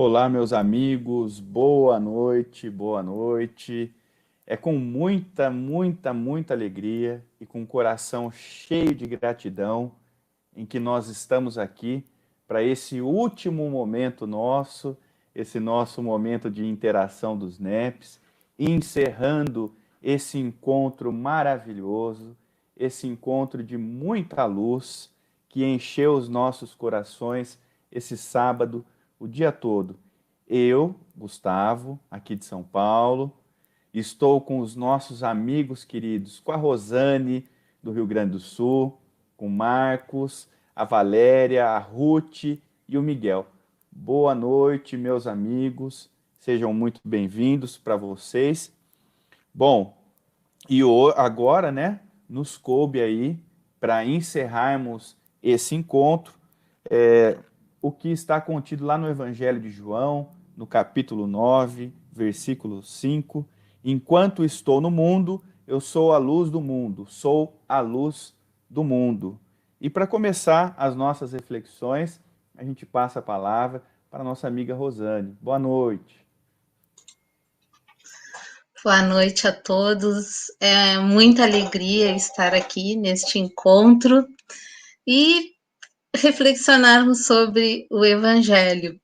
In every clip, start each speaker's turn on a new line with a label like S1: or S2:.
S1: Olá, meus amigos, boa noite, boa noite. É com muita alegria e com o coração cheio de gratidão em que nós estamos aqui para esse último momento nosso, esse nosso momento de interação dos NEPs, encerrando esse encontro maravilhoso, esse encontro de muita luz que encheu os nossos corações esse sábado, o dia todo. Eu, Gustavo, aqui de São Paulo, estou com os nossos amigos queridos, com a Rosane, do Rio Grande do Sul, com o Marcos, a Valéria, a Ruth e o Miguel. Boa noite, meus amigos. Sejam muito bem-vindos para vocês. Bom, agora, né, nos coube aí para encerrarmos esse encontro, o que está contido lá no Evangelho de João, no capítulo 9, versículo 5. Enquanto estou no mundo, eu sou a luz do mundo, sou a luz do mundo. E para começar as nossas reflexões, a gente passa a palavra para a nossa amiga Rosane. Boa noite.
S2: Boa noite a todos. É muita alegria estar aqui neste encontro e reflexionarmos sobre o Evangelho.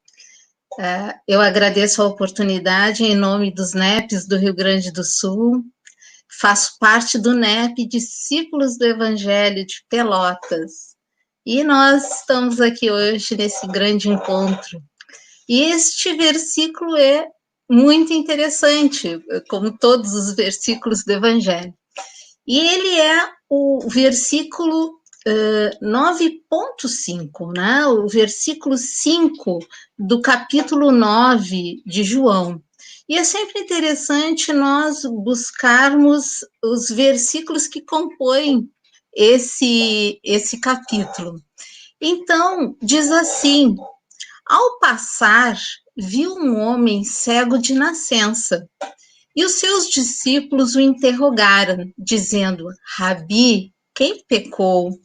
S2: Eu agradeço a oportunidade em nome dos NEPs do Rio Grande do Sul. Faço parte do NEP Discípulos do Evangelho de Pelotas. E nós estamos aqui hoje nesse grande encontro. E este versículo é muito interessante, como todos os versículos do Evangelho. E ele é o versículo 9.5, né? O versículo 5 do capítulo 9 de João. E é sempre interessante nós buscarmos os versículos que compõem esse capítulo. Então, diz assim: ao passar, viu um homem cego de nascença, e os seus discípulos o interrogaram, dizendo: Rabi, quem pecou?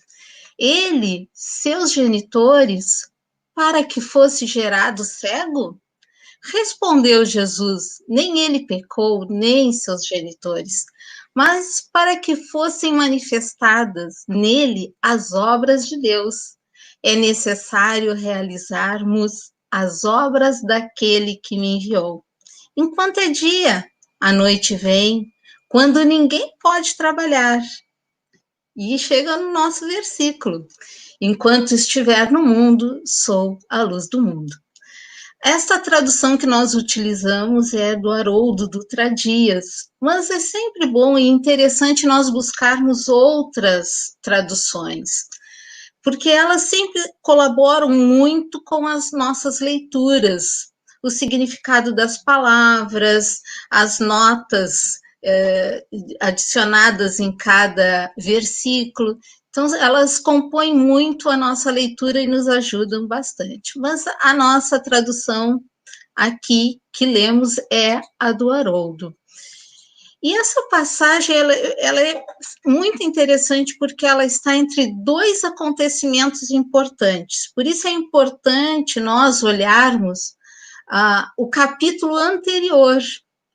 S2: Ele, seus genitores, para que fosse gerado cego? Respondeu Jesus: nem ele pecou, nem seus genitores, mas para que fossem manifestadas nele as obras de Deus. É necessário realizarmos as obras daquele que me enviou. Enquanto é dia, a noite vem, quando ninguém pode trabalhar. E chega no nosso versículo: enquanto estiver no mundo, sou a luz do mundo. Esta tradução que nós utilizamos é do Haroldo Dutra Dias, mas é sempre bom e interessante nós buscarmos outras traduções, porque elas sempre colaboram muito com as nossas leituras, o significado das palavras, as notas adicionadas em cada versículo. Então, elas compõem muito a nossa leitura e nos ajudam bastante. Mas a nossa tradução aqui que lemos é a do Haroldo. E essa passagem ela é muito interessante porque ela está entre dois acontecimentos importantes. Por isso é importante nós olharmos o capítulo anterior,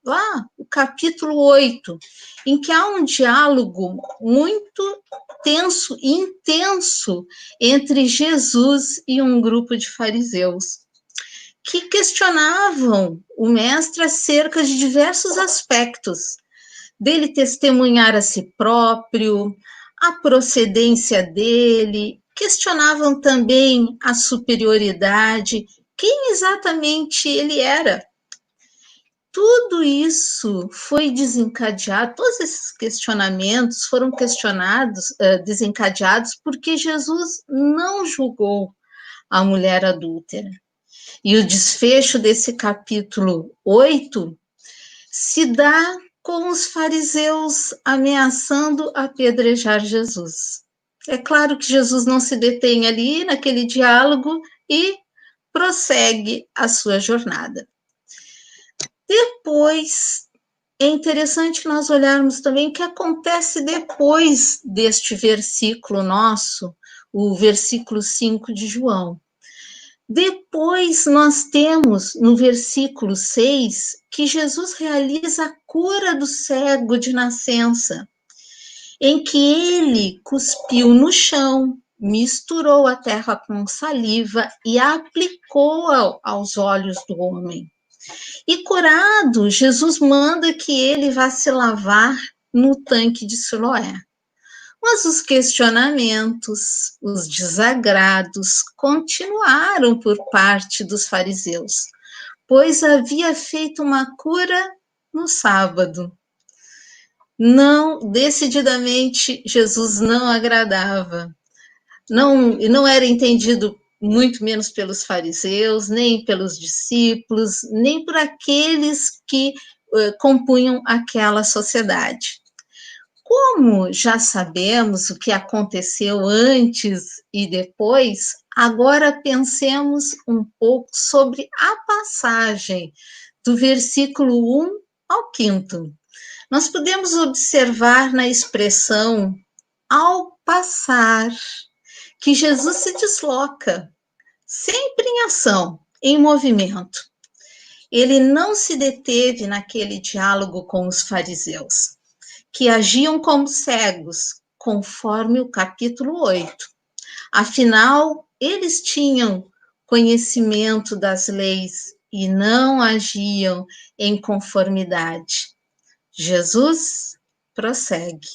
S2: lá, o capítulo 8, em que há um diálogo muito tenso e intenso entre Jesus e um grupo de fariseus que questionavam o mestre acerca de diversos aspectos, dele testemunhar a si próprio, a procedência dele, questionavam também a superioridade, quem exatamente ele era. Tudo isso foi desencadeado, todos esses questionamentos foram desencadeados porque Jesus não julgou a mulher adúltera. E o desfecho desse capítulo 8 se dá com os fariseus ameaçando apedrejar Jesus. É claro que Jesus não se detém ali naquele diálogo e prossegue a sua jornada. Depois, é interessante nós olharmos também o que acontece depois deste versículo nosso, o versículo 5 de João. Depois nós temos no versículo 6 que Jesus realiza a cura do cego de nascença, em que ele cuspiu no chão, misturou a terra com saliva e aplicou aos olhos do homem. E curado, Jesus manda que ele vá se lavar no tanque de Siloé. Mas os questionamentos, os desagrados continuaram por parte dos fariseus, pois havia feito uma cura no sábado. Não, decididamente, Jesus não agradava. Não era entendido muito menos pelos fariseus, nem pelos discípulos, nem por aqueles que compunham aquela sociedade. Como já sabemos o que aconteceu antes e depois, agora pensemos um pouco sobre a passagem do versículo 1 ao 5. Nós podemos observar na expressão ao passar que Jesus se desloca, sempre em ação, em movimento. Ele não se deteve naquele diálogo com os fariseus, que agiam como cegos, conforme o capítulo 8. Afinal, eles tinham conhecimento das leis e não agiam em conformidade. Jesus prossegue.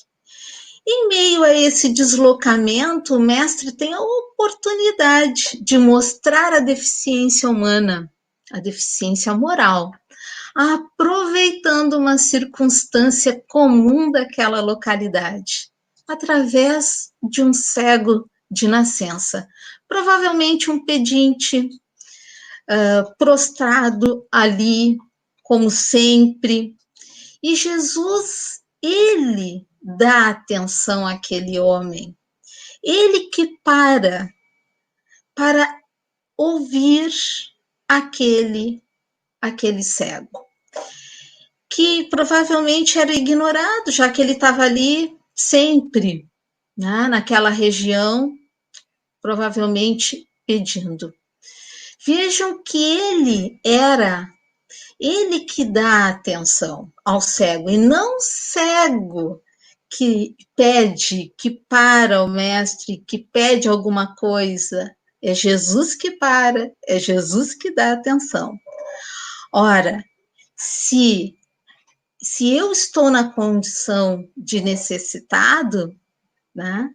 S2: Em meio a esse deslocamento, o mestre tem a oportunidade de mostrar a deficiência humana, a deficiência moral, aproveitando uma circunstância comum daquela localidade, através de um cego de nascença, provavelmente um pedinte, prostrado ali, como sempre. E Jesus, ele dá atenção àquele homem, ele que para ouvir aquele cego, que provavelmente era ignorado, já que ele estava ali sempre, né, naquela região, provavelmente pedindo. Vejam que ele que dá atenção ao cego, e não o cego que pede, que para o mestre, que pede alguma coisa. É Jesus que para, é Jesus que dá atenção. Ora, se eu estou na condição de necessitado, né,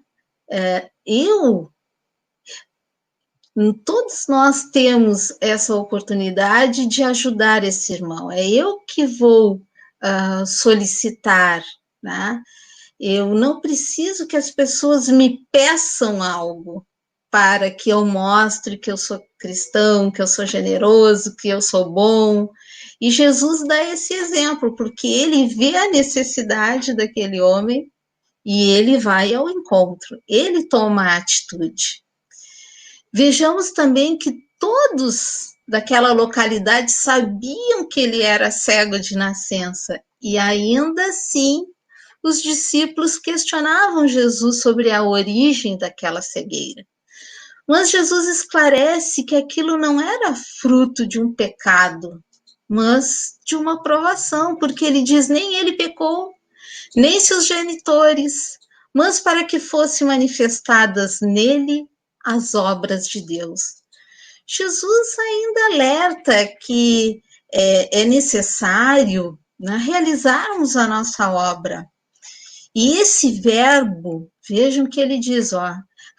S2: todos nós temos essa oportunidade de ajudar esse irmão. É eu que vou solicitar, né? Eu não preciso que as pessoas me peçam algo para que eu mostre que eu sou cristão, que eu sou generoso, que eu sou bom. E Jesus dá esse exemplo, porque ele vê a necessidade daquele homem e ele vai ao encontro, ele toma a atitude. Vejamos também que todos daquela localidade sabiam que ele era cego de nascença, e ainda assim os discípulos questionavam Jesus sobre a origem daquela cegueira. Mas Jesus esclarece que aquilo não era fruto de um pecado, mas de uma provação, porque ele diz: nem ele pecou, nem seus genitores, mas para que fossem manifestadas nele as obras de Deus. Jesus ainda alerta que é necessário, né, realizarmos a nossa obra. E esse verbo, vejam que ele diz,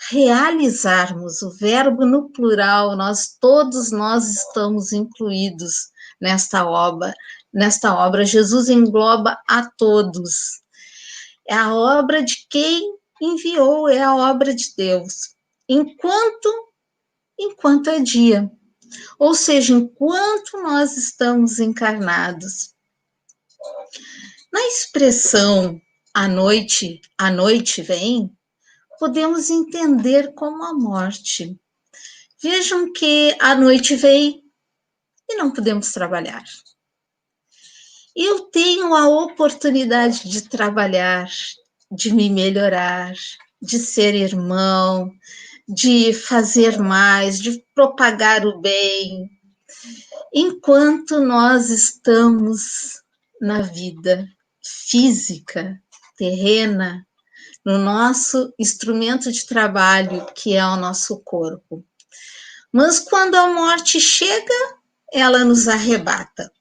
S2: realizarmos, o verbo no plural, todos nós estamos incluídos nesta obra. Jesus engloba a todos. É a obra de quem enviou, é a obra de Deus. Enquanto é dia. Ou seja, enquanto nós estamos encarnados. Na expressão a noite vem, podemos entender como a morte. Vejam que a noite vem e não podemos trabalhar. Eu tenho a oportunidade de trabalhar, de me melhorar, de ser irmão, de fazer mais, de propagar o bem, enquanto nós estamos na vida física, terrena, no nosso instrumento de trabalho, que é o nosso corpo. Mas quando a morte chega, ela nos arrebata.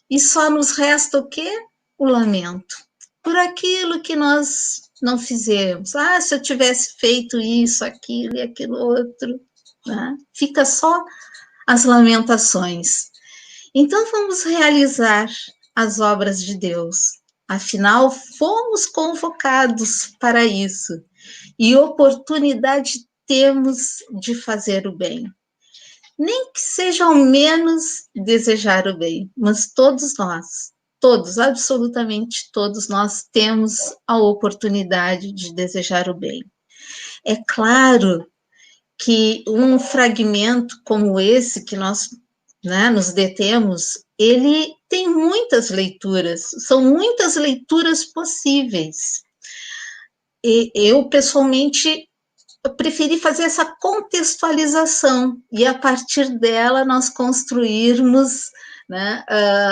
S2: E só nos resta o quê? O lamento. Por aquilo que nós não fizemos. Ah, se eu tivesse feito isso, aquilo e aquilo outro. Né? Fica só as lamentações. Então vamos realizar as obras de Deus. Afinal, fomos convocados para isso. E oportunidade temos de fazer o bem. Nem que seja ao menos desejar o bem, mas todos nós, todos, absolutamente todos nós temos a oportunidade de desejar o bem. É claro que um fragmento como esse que nós, né, nos detemos, ele tem muitas leituras, são muitas leituras possíveis. E eu, pessoalmente, preferi fazer essa contextualização e, a partir dela, nós construirmos, né,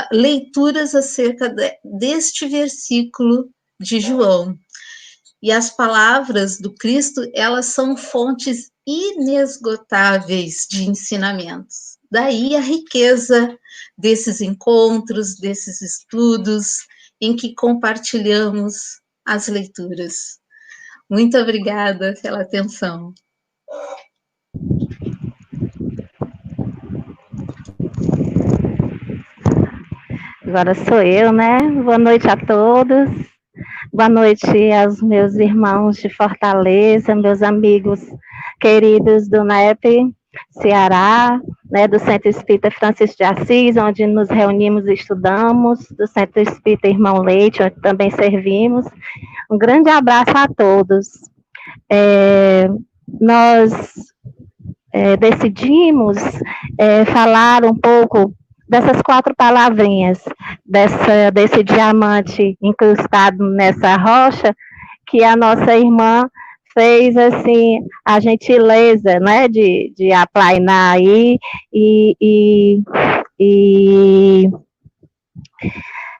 S2: leituras acerca deste versículo de João. E as palavras do Cristo, elas são fontes inesgotáveis de ensinamentos. Daí a riqueza desses encontros, desses estudos, em que compartilhamos as leituras. Muito obrigada pela atenção.
S3: Agora sou eu, né? Boa noite a todos. Boa noite aos meus irmãos de Fortaleza, meus amigos queridos do NEP Ceará, né, do Centro Espírita Francisco de Assis, onde nos reunimos e estudamos, do Centro Espírita Irmão Leite, onde também servimos. Um grande abraço a todos. Nós decidimos falar um pouco dessas 4 palavrinhas, desse diamante incrustado nessa rocha, que a nossa irmã fez, assim, a gentileza, né, de aplainar aí, e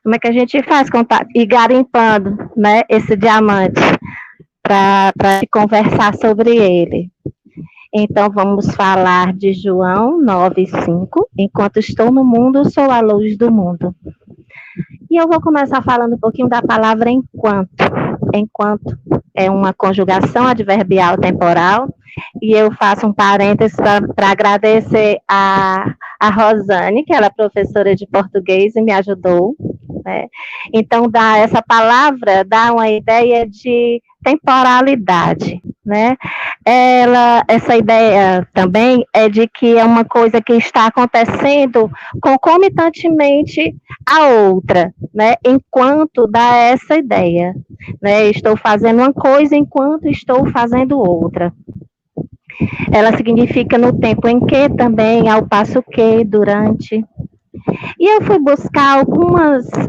S3: como é que a gente faz? Ir garimpando, né, esse diamante, para conversar sobre ele. Então, vamos falar de João 9,5. Enquanto estou no mundo, sou a luz do mundo. E eu vou começar falando um pouquinho da palavra enquanto. Enquanto é uma conjugação adverbial temporal. E eu faço um parênteses para agradecer a Rosane, que ela é professora de português e me ajudou. Né? Então, essa palavra dá uma ideia de temporalidade, né? Essa ideia também é de que é uma coisa que está acontecendo concomitantemente à outra, né? Enquanto dá essa ideia, né? Estou fazendo uma coisa enquanto estou fazendo outra. Ela significa no tempo em que também, ao passo que, durante. E eu fui buscar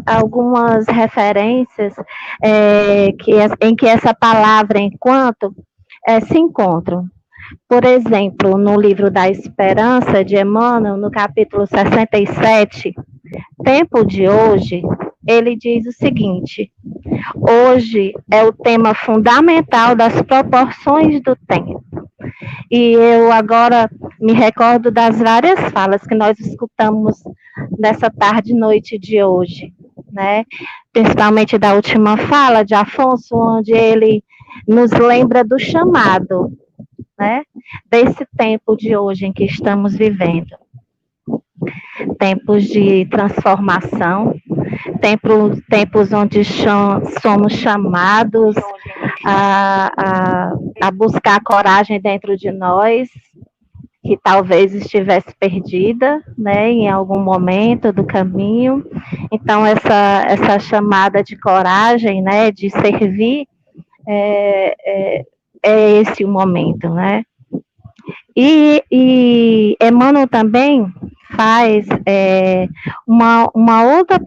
S3: algumas referências em que essa palavra enquanto se encontram. Por exemplo, no livro da Esperança, de Emmanuel, no capítulo 67, Tempo de Hoje, ele diz o seguinte: hoje é o tema fundamental das proporções do tempo. E eu agora me recordo das várias falas que nós escutamos nessa tarde e noite de hoje, né? Principalmente da última fala de Afonso, onde ele nos lembra do chamado, né? Desse tempo de hoje em que estamos vivendo. Tempos de transformação, tempos onde somos chamados a buscar coragem dentro de nós, que talvez estivesse perdida, né, em algum momento do caminho. Então, essa chamada de coragem, né, de servir, é esse o momento, né? E Emmanuel também faz uma outra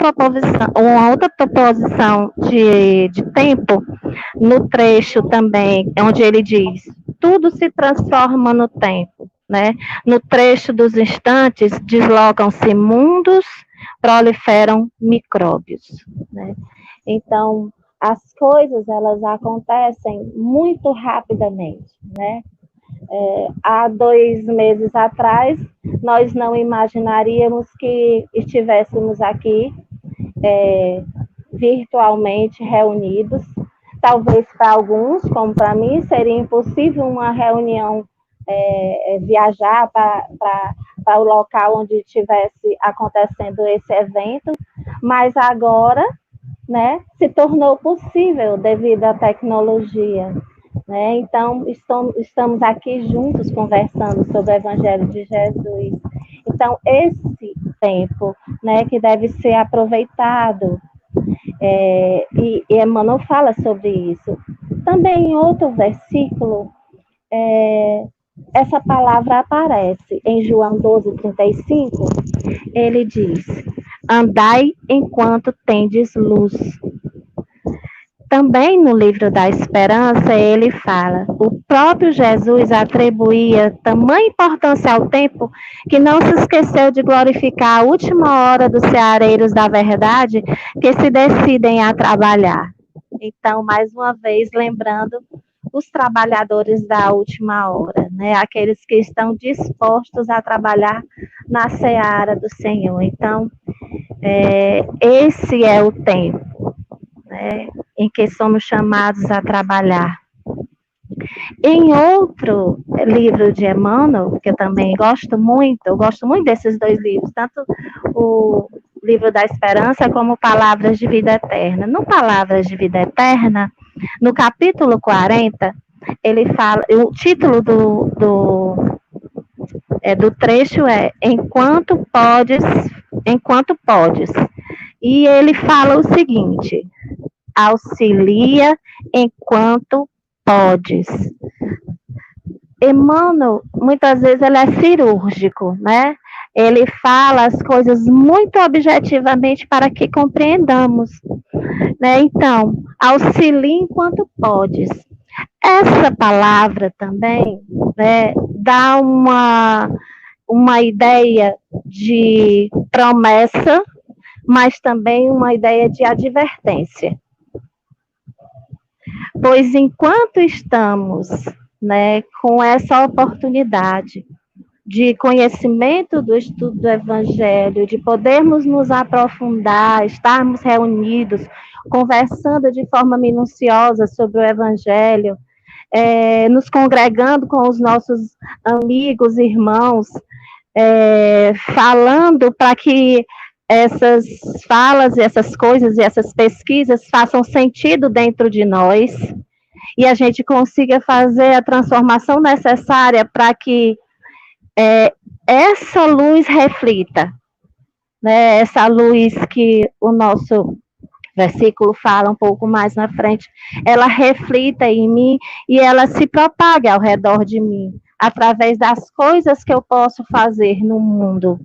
S3: proposição de tempo no trecho também, onde ele diz: tudo se transforma no tempo, né? No trecho dos instantes, deslocam-se mundos, proliferam micróbios, né? Então, as coisas, elas acontecem muito rapidamente, né? Há 2 meses atrás, nós não imaginaríamos que estivéssemos aqui virtualmente reunidos. Talvez para alguns, como para mim, seria impossível uma reunião, viajar para o local onde estivesse acontecendo esse evento, mas agora, né, se tornou possível devido à tecnologia. Né? Então, estamos aqui juntos conversando sobre o Evangelho de Jesus. Então, esse tempo, né, que deve ser aproveitado, e Emmanuel fala sobre isso. Também em outro versículo, essa palavra aparece em João 12:35, ele diz: andai enquanto tendes luz. Também no livro da Esperança, ele fala, o próprio Jesus atribuía tamanha importância ao tempo que não se esqueceu de glorificar a última hora dos ceareiros da verdade que se decidem a trabalhar. Então, mais uma vez, lembrando os trabalhadores da última hora, né? Aqueles que estão dispostos a trabalhar na seara do Senhor. Então, esse é o tempo, né, em que somos chamados a trabalhar. Em outro livro de Emmanuel, que eu também gosto muito desses 2 livros, tanto o livro da Esperança como Palavras de Vida Eterna. No Palavras de Vida Eterna, no capítulo 40, ele fala, o título do trecho é Enquanto podes. E ele fala o seguinte: auxilia enquanto podes. Emmanuel, muitas vezes, ele é cirúrgico, né? Ele fala as coisas muito objetivamente para que compreendamos, né? Então, auxilia enquanto podes. Essa palavra também, né, dá uma ideia de promessa, mas também uma ideia de advertência. Pois enquanto estamos, né, com essa oportunidade de conhecimento do estudo do Evangelho, de podermos nos aprofundar, estarmos reunidos, conversando de forma minuciosa sobre o Evangelho, nos congregando com os nossos amigos, irmãos, falando para que essas falas, essas coisas e essas pesquisas façam sentido dentro de nós e a gente consiga fazer a transformação necessária para que essa luz reflita, né? Essa luz que o nosso versículo fala um pouco mais na frente, ela reflita em mim e ela se propague ao redor de mim, através das coisas que eu posso fazer no mundo.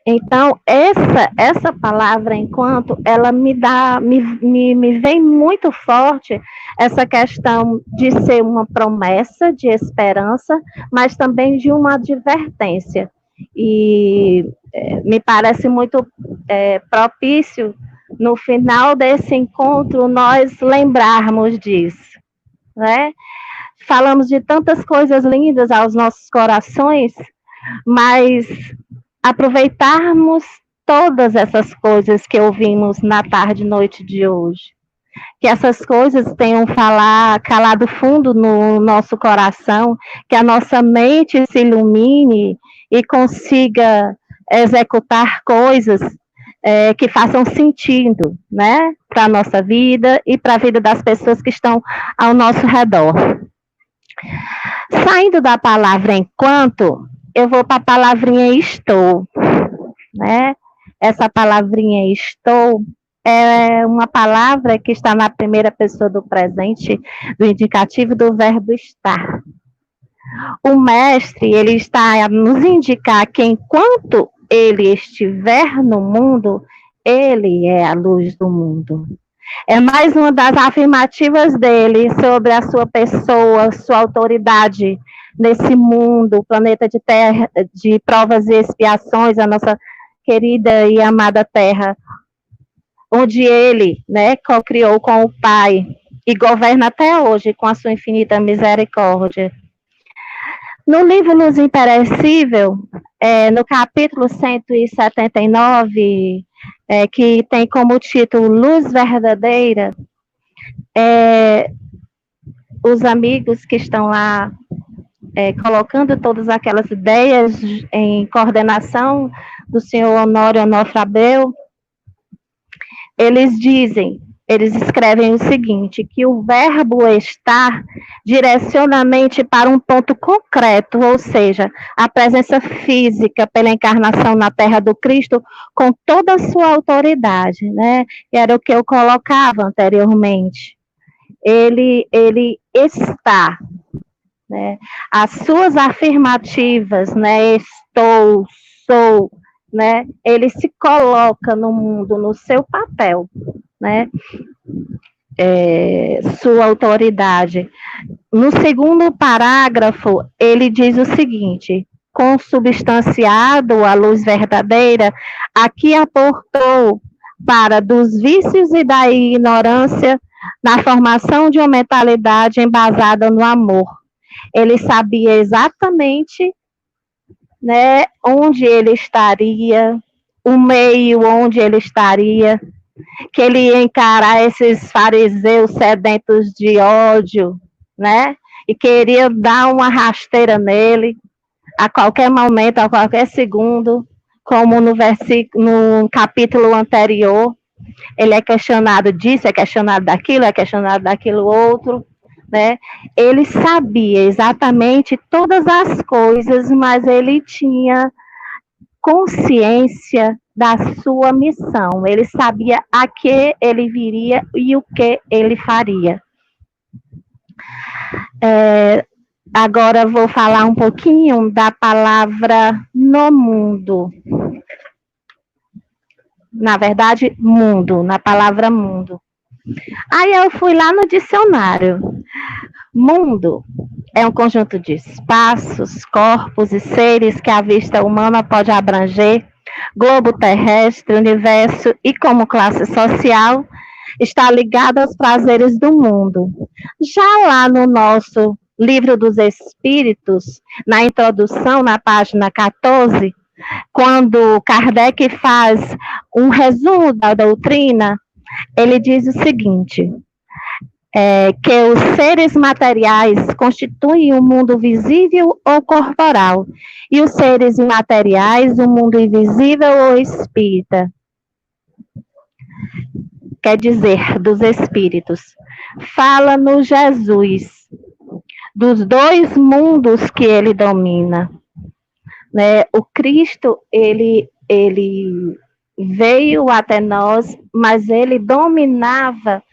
S3: Então, essa palavra, enquanto, ela me vem muito forte essa questão de ser uma promessa de esperança, mas também de uma advertência. E me parece muito propício, no final desse encontro, nós lembrarmos disso, né? Falamos de tantas coisas lindas aos nossos corações, mas aproveitarmos todas essas coisas que ouvimos na tarde e noite de hoje. Que essas coisas tenham calado fundo no nosso coração, que a nossa mente se ilumine e consiga executar coisas que façam sentido, né, para a nossa vida e para a vida das pessoas que estão ao nosso redor. Saindo da palavra enquanto, eu vou para a palavrinha estou, né? Essa palavrinha estou é uma palavra que está na primeira pessoa do presente, do indicativo do verbo estar. O mestre, ele está a nos indicar que enquanto ele estiver no mundo, ele é a luz do mundo. É mais uma das afirmativas dele sobre a sua pessoa, sua autoridade nesse mundo, planeta de terra, de provas e expiações, a nossa querida e amada Terra, onde ele, né, co-criou com o Pai e governa até hoje com a sua infinita misericórdia. No livro Luz Imperecível, no capítulo 179, que tem como título Luz Verdadeira, os amigos que estão lá colocando todas aquelas ideias em coordenação do senhor Honório Onofre Abreu, eles escrevem o seguinte, que o verbo estar direciona a mente para um ponto concreto, ou seja, a presença física pela encarnação na terra do Cristo com toda a sua autoridade, né? Era o que eu colocava anteriormente. Ele está, né? As suas afirmativas, né? Estou, sou, né? Ele se coloca no mundo, no seu papel, né? Sua autoridade. No segundo parágrafo, ele diz o seguinte: consubstanciado a luz verdadeira, aqui aportou para dos vícios e da ignorância na formação de uma mentalidade embasada no amor. Ele sabia exatamente, né, onde ele estaria, o meio onde ele estaria, que ele ia encarar esses fariseus sedentos de ódio, né, e queria dar uma rasteira nele, a qualquer momento, a qualquer segundo, como no capítulo anterior, ele é questionado disso, é questionado daquilo outro, né? Ele sabia exatamente todas as coisas, mas ele tinha consciência da sua missão. Ele sabia a que ele viria e o que ele faria. Agora vou falar um pouquinho da palavra no mundo. Na verdade, mundo, na palavra mundo. Aí eu fui lá no dicionário. Mundo é um conjunto de espaços, corpos e seres que a vista humana pode abranger, globo terrestre, universo e como classe social, está ligado aos prazeres do mundo. Já lá no nosso Livro dos Espíritos, na introdução, na página 14, quando Kardec faz um resumo da doutrina, ele diz o seguinte, que os seres materiais constituem o mundo visível ou corporal, e os seres imateriais, o mundo invisível ou espírita. Quer dizer, dos espíritos. Fala-nos Jesus, dos dois mundos que ele domina. Né? O Cristo, ele veio até nós, mas ele dominava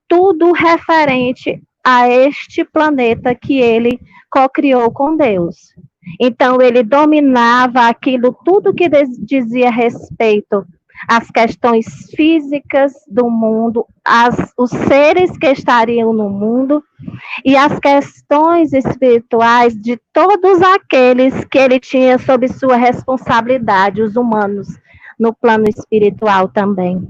S3: tudo referente a este planeta que ele co-criou com Deus. Então, ele dominava aquilo, tudo que dizia respeito às questões físicas do mundo, os seres que estariam no mundo, e as questões espirituais de todos aqueles que ele tinha sob sua responsabilidade, os humanos, no plano espiritual também.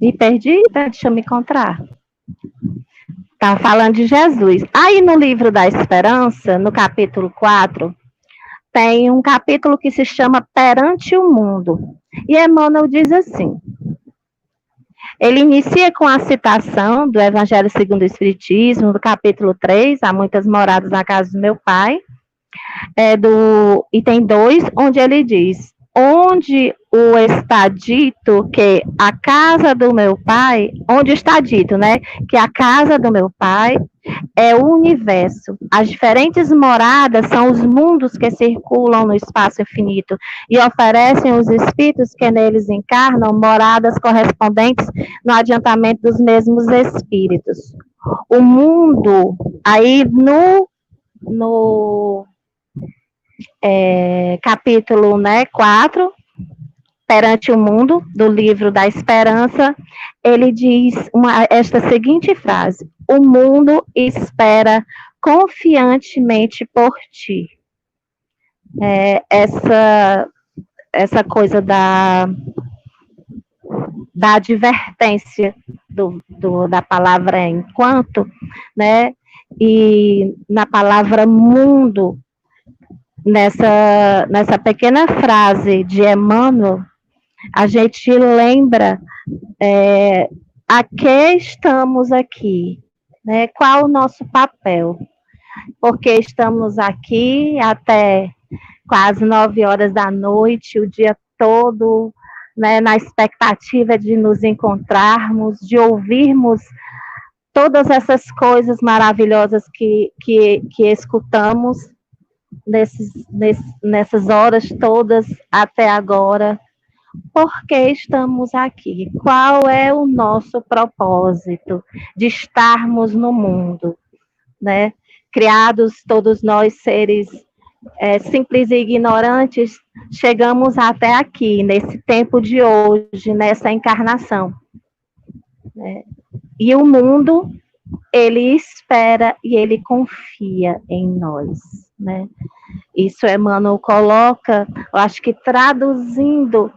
S3: Me perdi? Deixa eu me encontrar. Estava falando de Jesus. Aí no livro da Esperança, no capítulo 4, tem um capítulo que se chama Perante o Mundo. E Emmanuel diz assim, ele inicia com a citação do Evangelho segundo o Espiritismo, do capítulo 3, há muitas moradas na casa do meu pai, do item 2, onde ele diz, onde está dito que a casa do meu pai, onde está dito, né, que a casa do meu pai é o universo. As diferentes moradas são os mundos que circulam no espaço infinito e oferecem os espíritos que neles encarnam moradas correspondentes no adiantamento dos mesmos espíritos. O mundo, aí no capítulo, né, 4, Perante o Mundo, do livro da Esperança, ele diz esta seguinte frase: o mundo espera confiantemente por ti. Essa coisa da advertência da palavra enquanto, né? E na palavra mundo, nessa pequena frase de Emmanuel, a gente lembra a que estamos aqui, né? Qual o nosso papel? Porque estamos aqui até quase 9 horas da noite, o dia todo, né, na expectativa de nos encontrarmos, de ouvirmos todas essas coisas maravilhosas que escutamos nessas horas todas até agora. Por que estamos aqui? Qual é o nosso propósito de estarmos no mundo, né? Criados todos nós seres simples e ignorantes, chegamos até aqui, nesse tempo de hoje, nessa encarnação, né? E o mundo, ele espera e ele confia em nós, né? Isso Emmanuel coloca, eu acho que traduzindo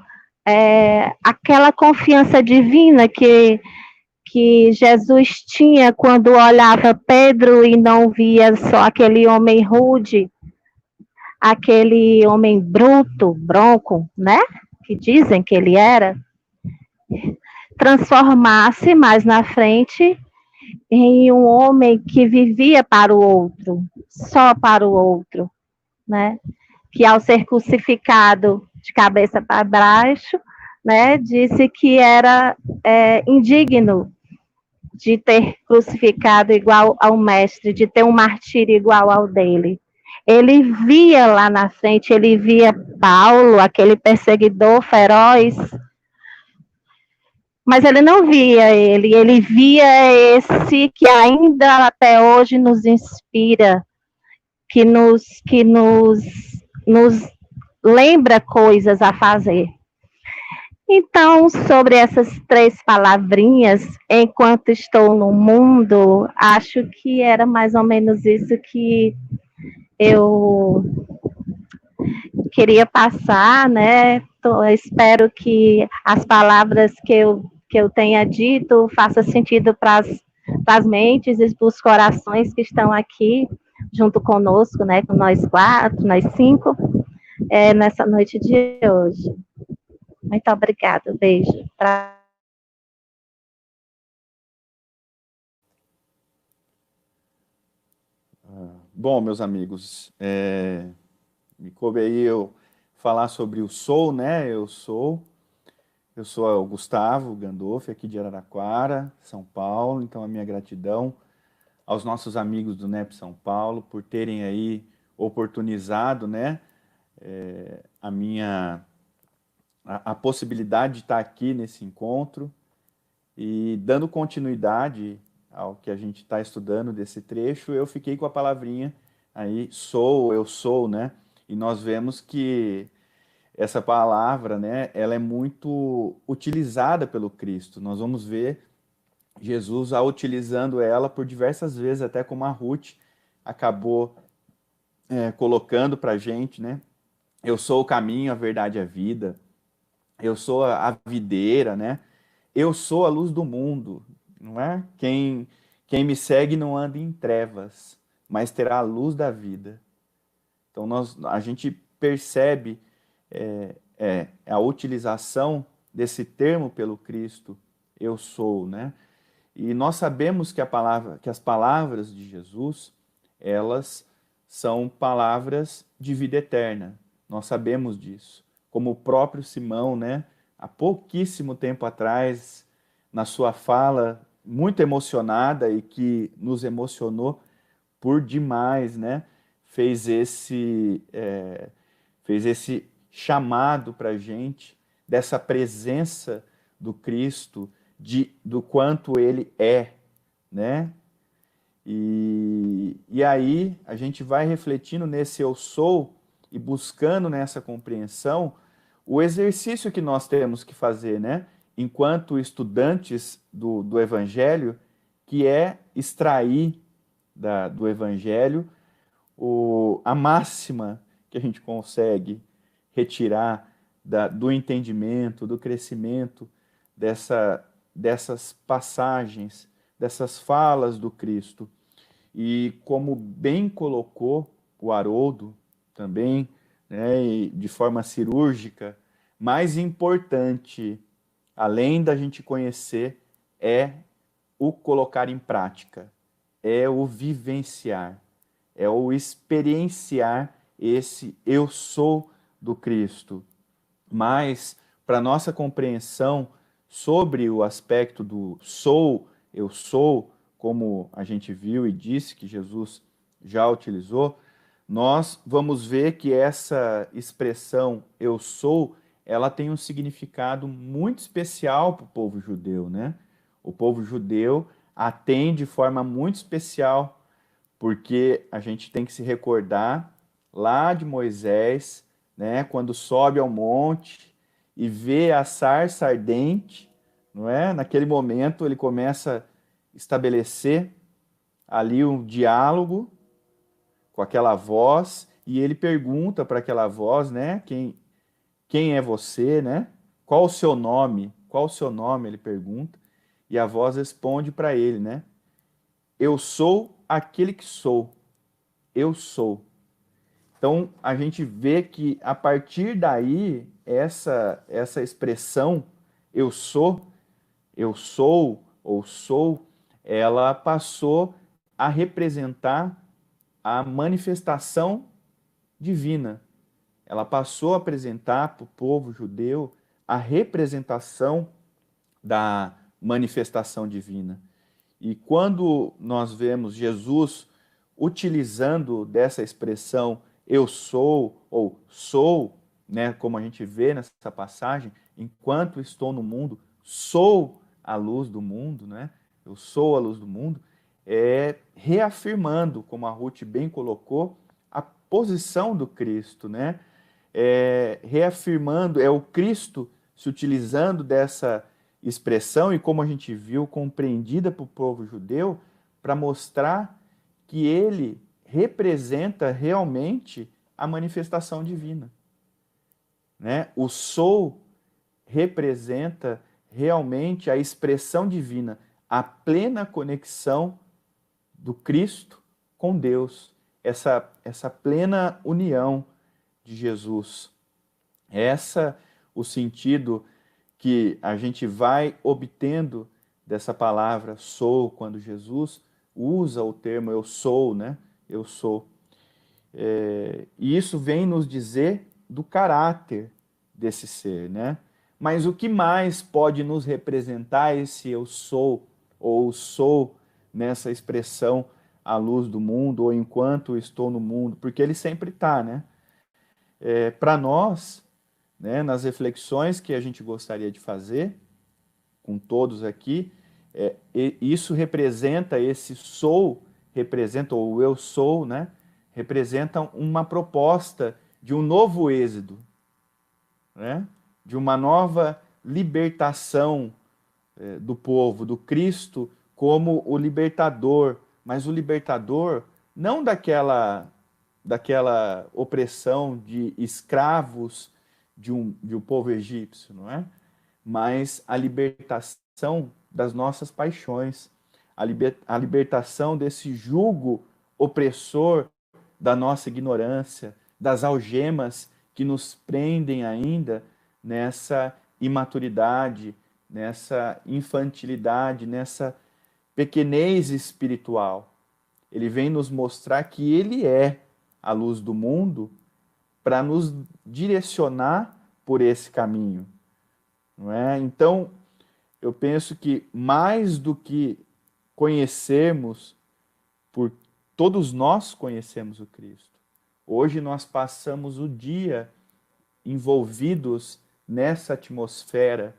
S3: aquela confiança divina que Jesus tinha quando olhava Pedro e não via só aquele homem rude, aquele homem bruto, bronco, né? Que dizem que ele era, transformar-se mais na frente em um homem que vivia para o outro, só para o outro, né? Que ao ser crucificado de cabeça para baixo, né? Disse que era indigno de ter crucificado igual ao mestre, de ter um martírio igual ao dele. Ele via lá na frente, ele via Paulo, aquele perseguidor feroz, mas ele não via ele via esse que ainda até hoje nos inspira, que nos lembra coisas a fazer. Então, sobre essas 3 palavrinhas, enquanto estou no mundo, acho que era mais ou menos isso que eu queria passar, né? Espero que as palavras que eu tenha dito façam sentido para as mentes e para os corações que estão aqui junto conosco, né? Com nós 4, nós 5, nessa noite de hoje. Muito obrigada, beijo.
S1: Bom, meus amigos, me coube aí eu falar sobre o Sou, né? Eu sou o Gustavo Gandolfi, aqui de Araraquara, São Paulo. Então, a minha gratidão aos nossos amigos do NEP São Paulo por terem aí oportunizado, né, a possibilidade de estar aqui nesse encontro e dando continuidade ao que a gente está estudando desse trecho. Eu fiquei com a palavrinha aí, eu sou, né? E nós vemos que essa palavra, né, ela é muito utilizada pelo Cristo. Nós vamos ver Jesus utilizando ela por diversas vezes, até como a Ruth acabou colocando para a gente, né? Eu sou o caminho, a verdade e a vida. Eu sou a videira, né? Eu sou a luz do mundo, não é? Quem me segue não anda em trevas, mas terá a luz da vida. Então a gente percebe a utilização desse termo pelo Cristo, eu sou, né? E nós sabemos que as palavras de Jesus, elas são palavras de vida eterna. Nós sabemos disso. Como o próprio Simão, né, há pouquíssimo tempo atrás, na sua fala muito emocionada e que nos emocionou por demais, né, fez esse chamado para a gente dessa presença do Cristo, do quanto ele é, né? E aí a gente vai refletindo nesse eu sou e buscando nessa compreensão o exercício que nós temos que fazer, né? Enquanto estudantes do Evangelho, que é extrair do Evangelho a máxima que a gente consegue retirar do entendimento, do crescimento dessas passagens, dessas falas do Cristo. E como bem colocou o Haroldo também, né, e de forma cirúrgica, mais importante, além da gente conhecer, é o colocar em prática, é o vivenciar, é o experienciar esse eu sou do Cristo. Mas, para nossa compreensão sobre o aspecto do sou, eu sou, como a gente viu e disse que Jesus já utilizou, nós vamos ver que essa expressão eu sou, ela tem um significado muito especial para o povo judeu, né? O povo judeu a tem de forma muito especial, porque a gente tem que se recordar lá de Moisés, né, quando sobe ao monte e vê a sarça ardente, não é? Naquele momento ele começa a estabelecer ali um diálogo com aquela voz e ele pergunta para aquela voz, né, quem é você, né? Qual o seu nome? Qual o seu nome? Ele pergunta e a voz responde para ele, né? Eu sou aquele que sou. Eu sou. Então, a gente vê que, a partir daí, essa expressão, eu sou ou sou, ela passou a representar a manifestação divina. Ela passou a apresentar para o povo judeu a representação da manifestação divina. E quando nós vemos Jesus utilizando dessa expressão eu sou ou sou, né, como a gente vê nessa passagem, enquanto estou no mundo, sou a luz do mundo, né? Eu sou a luz do mundo, reafirmando, como a Ruth bem colocou, a posição do Cristo, né? Reafirmando, é o Cristo se utilizando dessa expressão e, como a gente viu, compreendida para o povo judeu, para mostrar que ele representa realmente a manifestação divina, né? O sou representa realmente a expressão divina, a plena conexão do Cristo com Deus, essa plena união de Jesus. O sentido que a gente vai obtendo dessa palavra sou, quando Jesus usa o termo eu sou, né? Eu sou. E isso vem nos dizer do caráter desse ser, né? Mas o que mais pode nos representar esse eu sou, ou sou, nessa expressão à luz do mundo, ou enquanto estou no mundo? Porque ele sempre está, né? Para nós, né, nas reflexões que a gente gostaria de fazer, com todos aqui, isso representa, esse sou, representa, ou eu sou, né, representa uma proposta de um novo êxodo, né, de uma nova libertação do povo, do Cristo como o libertador, mas o libertador não daquela opressão de escravos de um povo egípcio, não é? Mas a libertação das nossas paixões, a libertação desse jugo opressor da nossa ignorância, das algemas que nos prendem ainda nessa imaturidade, nessa infantilidade, nessa pequenez espiritual. Ele vem nos mostrar que ele é a luz do mundo para nos direcionar por esse caminho, não é? Então, eu penso que mais do que conhecermos, todos nós conhecemos o Cristo. Hoje nós passamos o dia envolvidos nessa atmosfera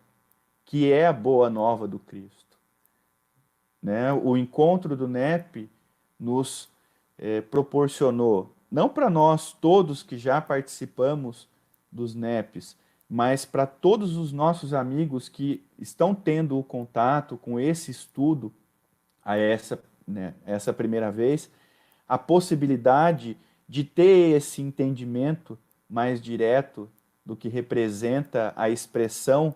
S1: que é a boa nova do Cristo, né? O encontro do NEP nos proporcionou, não para nós todos que já participamos dos NEPs, mas para todos os nossos amigos que estão tendo o contato com esse estudo, essa primeira vez, a possibilidade de ter esse entendimento mais direto do que representa a expressão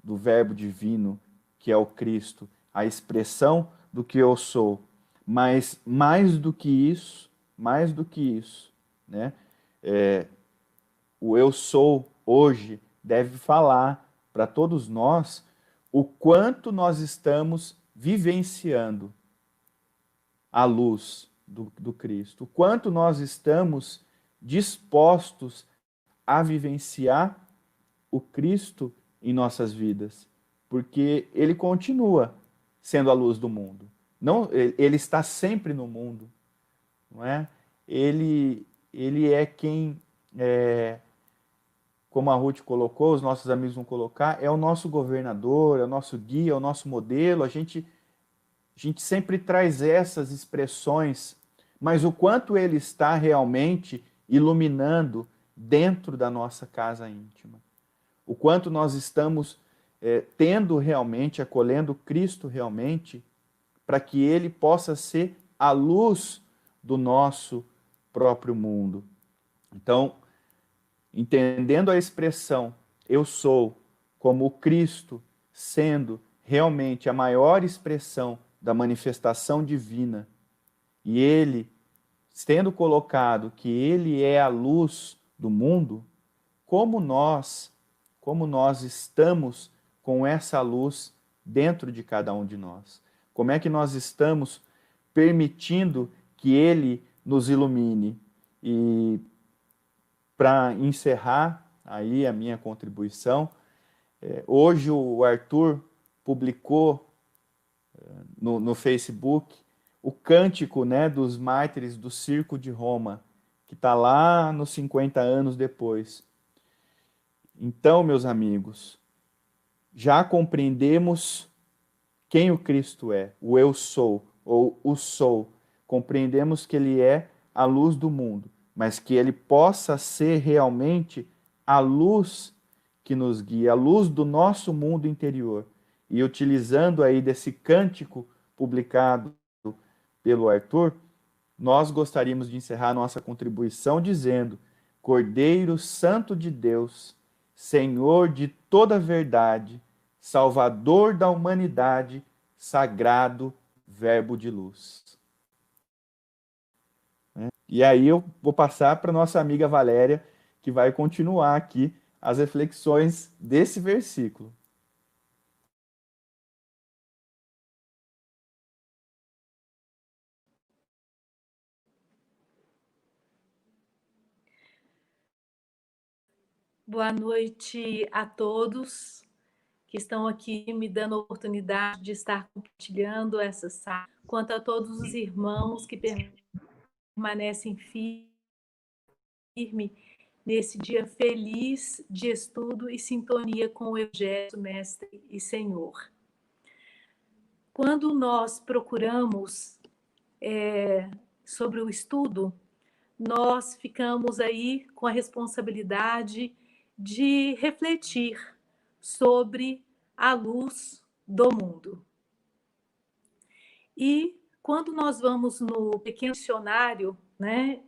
S1: do Verbo divino, que é o Cristo, a expressão do que eu sou. Mas mais do que isso, né? O eu sou hoje deve falar para todos nós o quanto nós estamos vivenciando a luz do Cristo, o quanto nós estamos dispostos a vivenciar o Cristo em nossas vidas, porque ele continua sendo a luz do mundo. Não, ele está sempre no mundo, não é? Ele é quem, como a Ruth colocou, os nossos amigos vão colocar, é o nosso governador, é o nosso guia, é o nosso modelo. A gente sempre traz essas expressões, mas o quanto ele está realmente iluminando dentro da nossa casa íntima. O quanto nós estamos tendo realmente, acolhendo Cristo realmente, para que ele possa ser a luz do nosso próprio mundo. Então, entendendo a expressão eu sou como o Cristo sendo realmente a maior expressão da manifestação divina, e ele sendo colocado que ele é a luz do mundo, como nós estamos com essa luz dentro de cada um de nós? Como é que nós estamos permitindo que ele nos ilumine? E para encerrar aí a minha contribuição, hoje o Arthur publicou no Facebook o cântico, né, dos mártires do Circo de Roma, que está lá nos 50 anos depois. Então, meus amigos, já compreendemos quem o Cristo é, o eu sou, ou o sou. Compreendemos que ele é a luz do mundo, mas que ele possa ser realmente a luz que nos guia, a luz do nosso mundo interior. E utilizando aí desse cântico publicado pelo Arthur, nós gostaríamos de encerrar nossa contribuição dizendo: Cordeiro Santo de Deus, Senhor de toda verdade, Salvador da humanidade, sagrado Verbo de luz. E aí eu vou passar para nossa amiga Valéria, que vai continuar aqui as reflexões desse versículo.
S4: Boa noite a todos que estão aqui me dando a oportunidade de estar compartilhando essa sala, quanto a todos os irmãos que permanecem firme nesse dia feliz de estudo e sintonia com o Evangelho, Mestre e Senhor. Quando nós procuramos sobre o estudo, nós ficamos aí com a responsabilidade de refletir sobre a luz do mundo. E quando nós vamos no pequeno dicionário, né,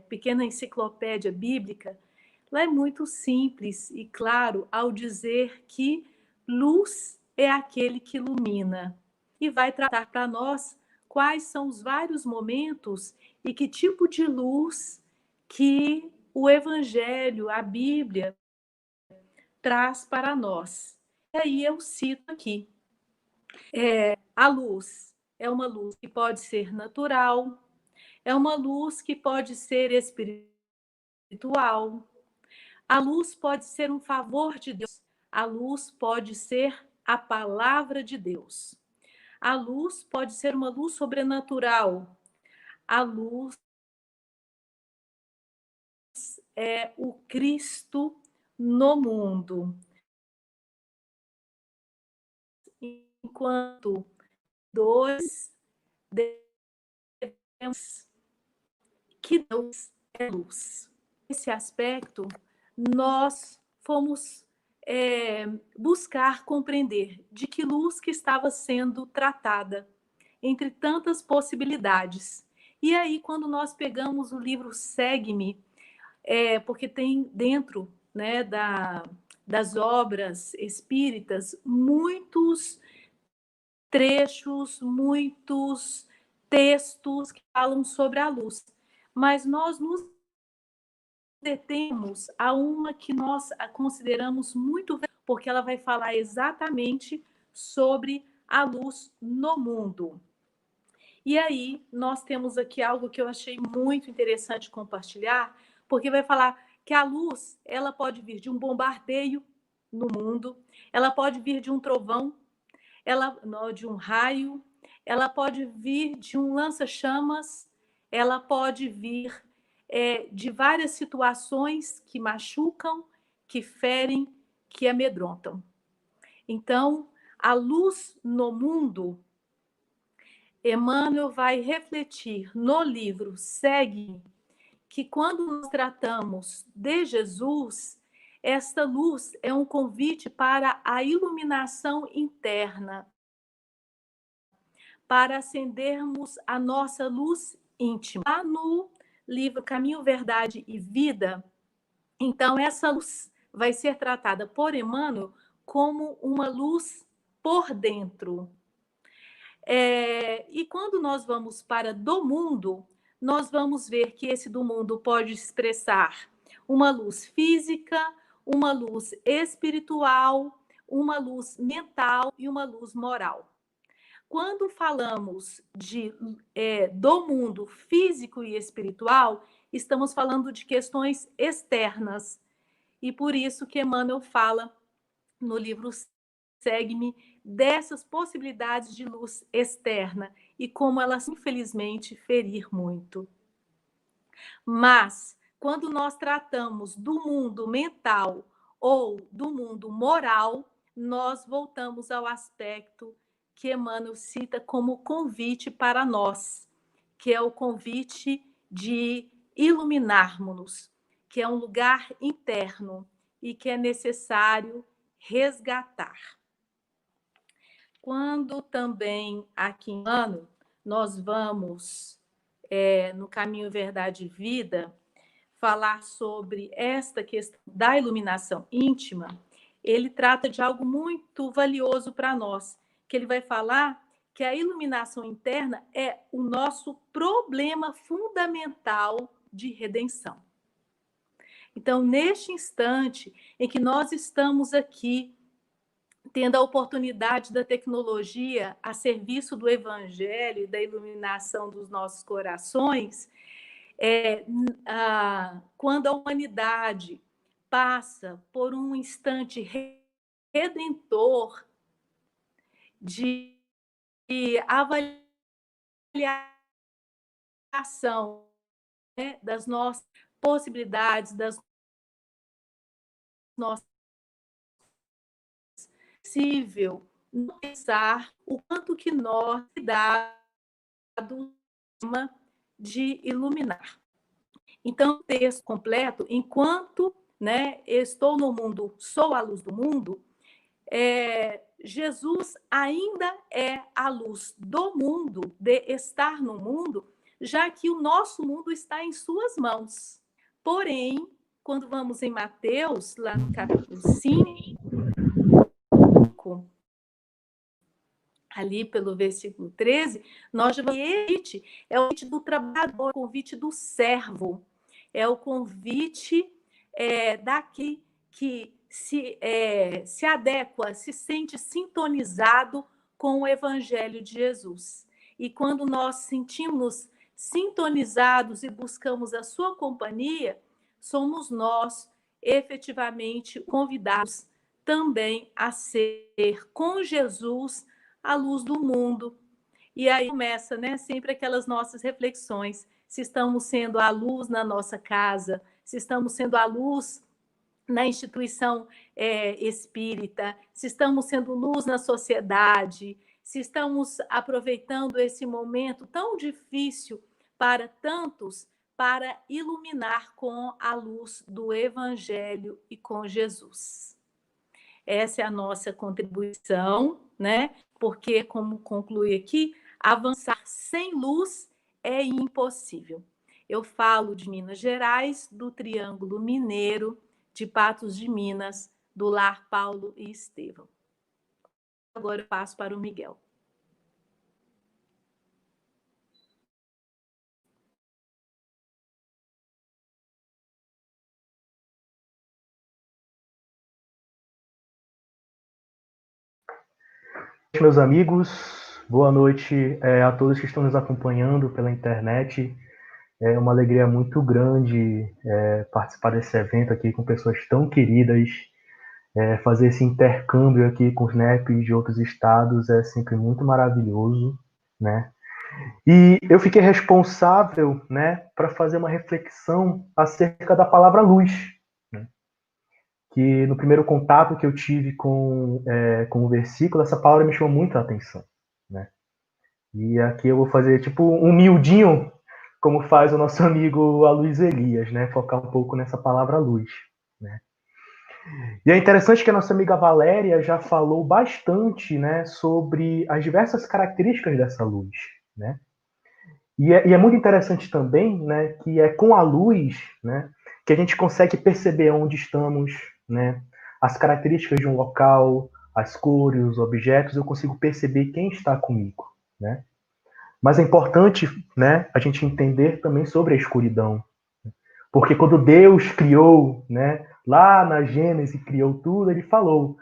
S4: pequena enciclopédia bíblica, lá é muito simples e claro ao dizer que luz é aquele que ilumina. E vai tratar para nós quais são os vários momentos e que tipo de luz que o Evangelho, a Bíblia, traz para nós. E aí eu cito aqui. A luz é uma luz que pode ser natural, é uma luz que pode ser espiritual. A luz pode ser um favor de Deus. A luz pode ser a palavra de Deus. A luz pode ser uma luz sobrenatural. A luz é o Cristo no mundo. Enquanto dois devemos que Deus é luz. Nesse aspecto, nós fomos buscar compreender de que luz que estava sendo tratada, entre tantas possibilidades. E aí, quando nós pegamos o livro Segue-me, porque tem dentro, né, das obras espíritas muitos trechos, muitos textos que falam sobre a luz, mas nós nos detemos a uma que nós consideramos muito, porque ela vai falar exatamente sobre a luz no mundo. E aí, nós temos aqui algo que eu achei muito interessante compartilhar, porque vai falar que a luz, ela pode vir de um bombardeio no mundo, ela pode vir de um trovão, de um raio, ela pode vir de um lança-chamas, ela pode vir de várias situações que machucam, que ferem, que amedrontam. Então, a luz no mundo, Emmanuel vai refletir no livro Segue, que quando nós tratamos de Jesus, esta luz é um convite para a iluminação interna, para acendermos a nossa luz íntima. Lá no livro Caminho, Verdade e Vida, então essa luz vai ser tratada por Emmanuel como uma luz por dentro. E quando nós vamos para do mundo, nós vamos ver que esse do mundo pode expressar uma luz física, uma luz espiritual, uma luz mental e uma luz moral. Quando falamos do mundo físico e espiritual, estamos falando de questões externas. E por isso que Emmanuel fala no livro Segue-me dessas possibilidades de luz externa e como elas, infelizmente, ferir muito. Mas, quando nós tratamos do mundo mental ou do mundo moral, nós voltamos ao aspecto que Emmanuel cita como convite para nós, que é o convite de iluminarmos-nos, que é um lugar interno e que é necessário resgatar. Quando também aqui em Emmanuel, nós vamos, no Caminho, Verdade e Vida, falar sobre esta questão da iluminação íntima, ele trata de algo muito valioso para nós, que ele vai falar que a iluminação interna é o nosso problema fundamental de redenção. Então, neste instante em que nós estamos aqui, tendo a oportunidade da tecnologia a serviço do Evangelho e da iluminação dos nossos corações, quando a humanidade passa por um instante redentor de avaliação, né, das nossas possibilidades, das nossas possível não pensar o quanto que nós dado de iluminar. Então, o texto completo, enquanto, né, estou no mundo, sou a luz do mundo, Jesus ainda é a luz do mundo, de estar no mundo, já que o nosso mundo está em suas mãos. Porém, quando vamos em Mateus, lá no capítulo 5, ali pelo versículo 13, nós já vamos é o convite do trabalhador, o convite do servo, é o convite daquele que se adequa, se sente sintonizado com o Evangelho de Jesus. E quando nós sentimos sintonizados e buscamos a sua companhia, somos nós efetivamente convidados também a ser com Jesus a luz do mundo. E aí começa, né, sempre aquelas nossas reflexões, se estamos sendo a luz na nossa casa, se estamos sendo a luz na instituição espírita, se estamos sendo luz na sociedade, se estamos aproveitando esse momento tão difícil para tantos, para iluminar com a luz do Evangelho e com Jesus. Essa é a nossa contribuição, né? Porque, como conclui aqui, avançar sem luz é impossível. Eu falo de Minas Gerais, do Triângulo Mineiro, de Patos de Minas, do Lar Paulo e Estevão. Agora eu passo para o Miguel.
S5: Meus amigos, boa noite a todos que estão nos acompanhando pela internet. É uma alegria muito grande participar desse evento aqui com pessoas tão queridas. Fazer esse intercâmbio aqui com os NEPs de outros estados é sempre muito maravilhoso, né? E eu fiquei responsável, né, para fazer uma reflexão acerca da palavra luz, né? Que no primeiro contato que eu tive com o versículo, essa palavra me chamou muito a atenção, né? E aqui eu vou fazer tipo um miudinho, como faz o nosso amigo Aloysio Elias, né? Focar um pouco nessa palavra luz, né? E é interessante que a nossa amiga Valéria já falou bastante, né, sobre as diversas características dessa luz, né? E é muito interessante também, né, que é com a luz, né, que a gente consegue perceber onde estamos, né, as características de um local, as cores, os objetos, eu consigo perceber quem está comigo, né? Mas é importante, né, a gente entender também sobre a escuridão, porque quando Deus criou, né, lá na Gênesis criou tudo, ele falou: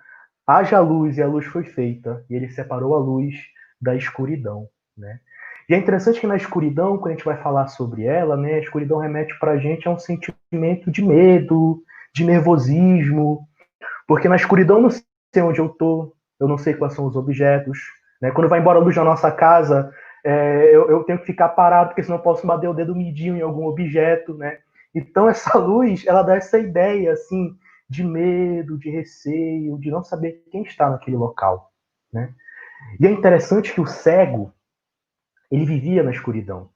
S5: haja luz, e a luz foi feita, e ele separou a luz da escuridão, né? E é interessante que na escuridão, quando a gente vai falar sobre ela, né, a escuridão remete para a gente a um sentimento de medo, de nervosismo, porque na escuridão eu não sei onde eu estou, eu não sei quais são os objetos, né? Quando vai embora a luz da nossa casa, eu tenho que ficar parado, porque senão eu posso bater o dedo midinho em algum objeto, né? Então essa luz, ela dá essa ideia, assim, de medo, de receio, de não saber quem está naquele local, né? E é interessante que o cego, ele vivia na escuridão.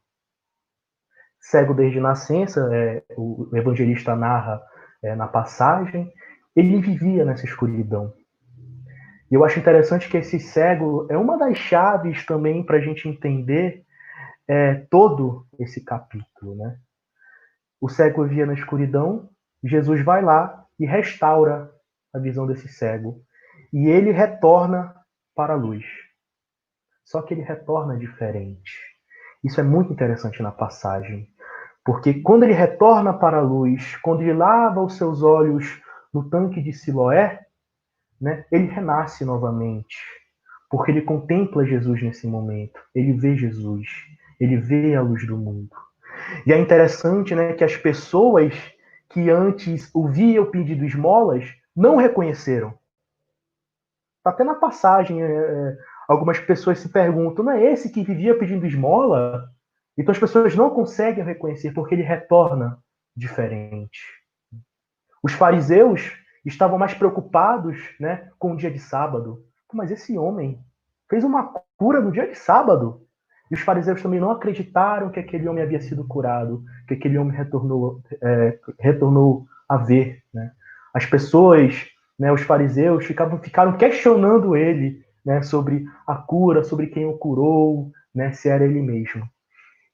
S5: Cego desde nascença, o evangelista narra na passagem, ele vivia nessa escuridão. E eu acho interessante que esse cego é uma das chaves também para a gente entender todo esse capítulo, né? O cego vivia na escuridão, Jesus vai lá e restaura a visão desse cego. E ele retorna para a luz. Só que ele retorna diferente. Isso é muito interessante na passagem. Porque quando ele retorna para a luz, quando ele lava os seus olhos no tanque de Siloé, né, ele renasce novamente. Porque ele contempla Jesus nesse momento. Ele vê Jesus. Ele vê a luz do mundo. E é interessante, né, que as pessoas que antes ouviam pedido esmolas não reconheceram. Até na passagem, algumas pessoas se perguntam, não é esse que vivia pedindo esmola? Então as pessoas não conseguem reconhecer porque ele retorna diferente. Os fariseus estavam mais preocupados, né, com o dia de sábado. Mas esse homem fez uma cura no dia de sábado. E os fariseus também não acreditaram que aquele homem havia sido curado, que aquele homem retornou a ver, né? As pessoas, né, os fariseus, ficaram questionando ele, né, sobre a cura, sobre quem o curou, né, se era ele mesmo.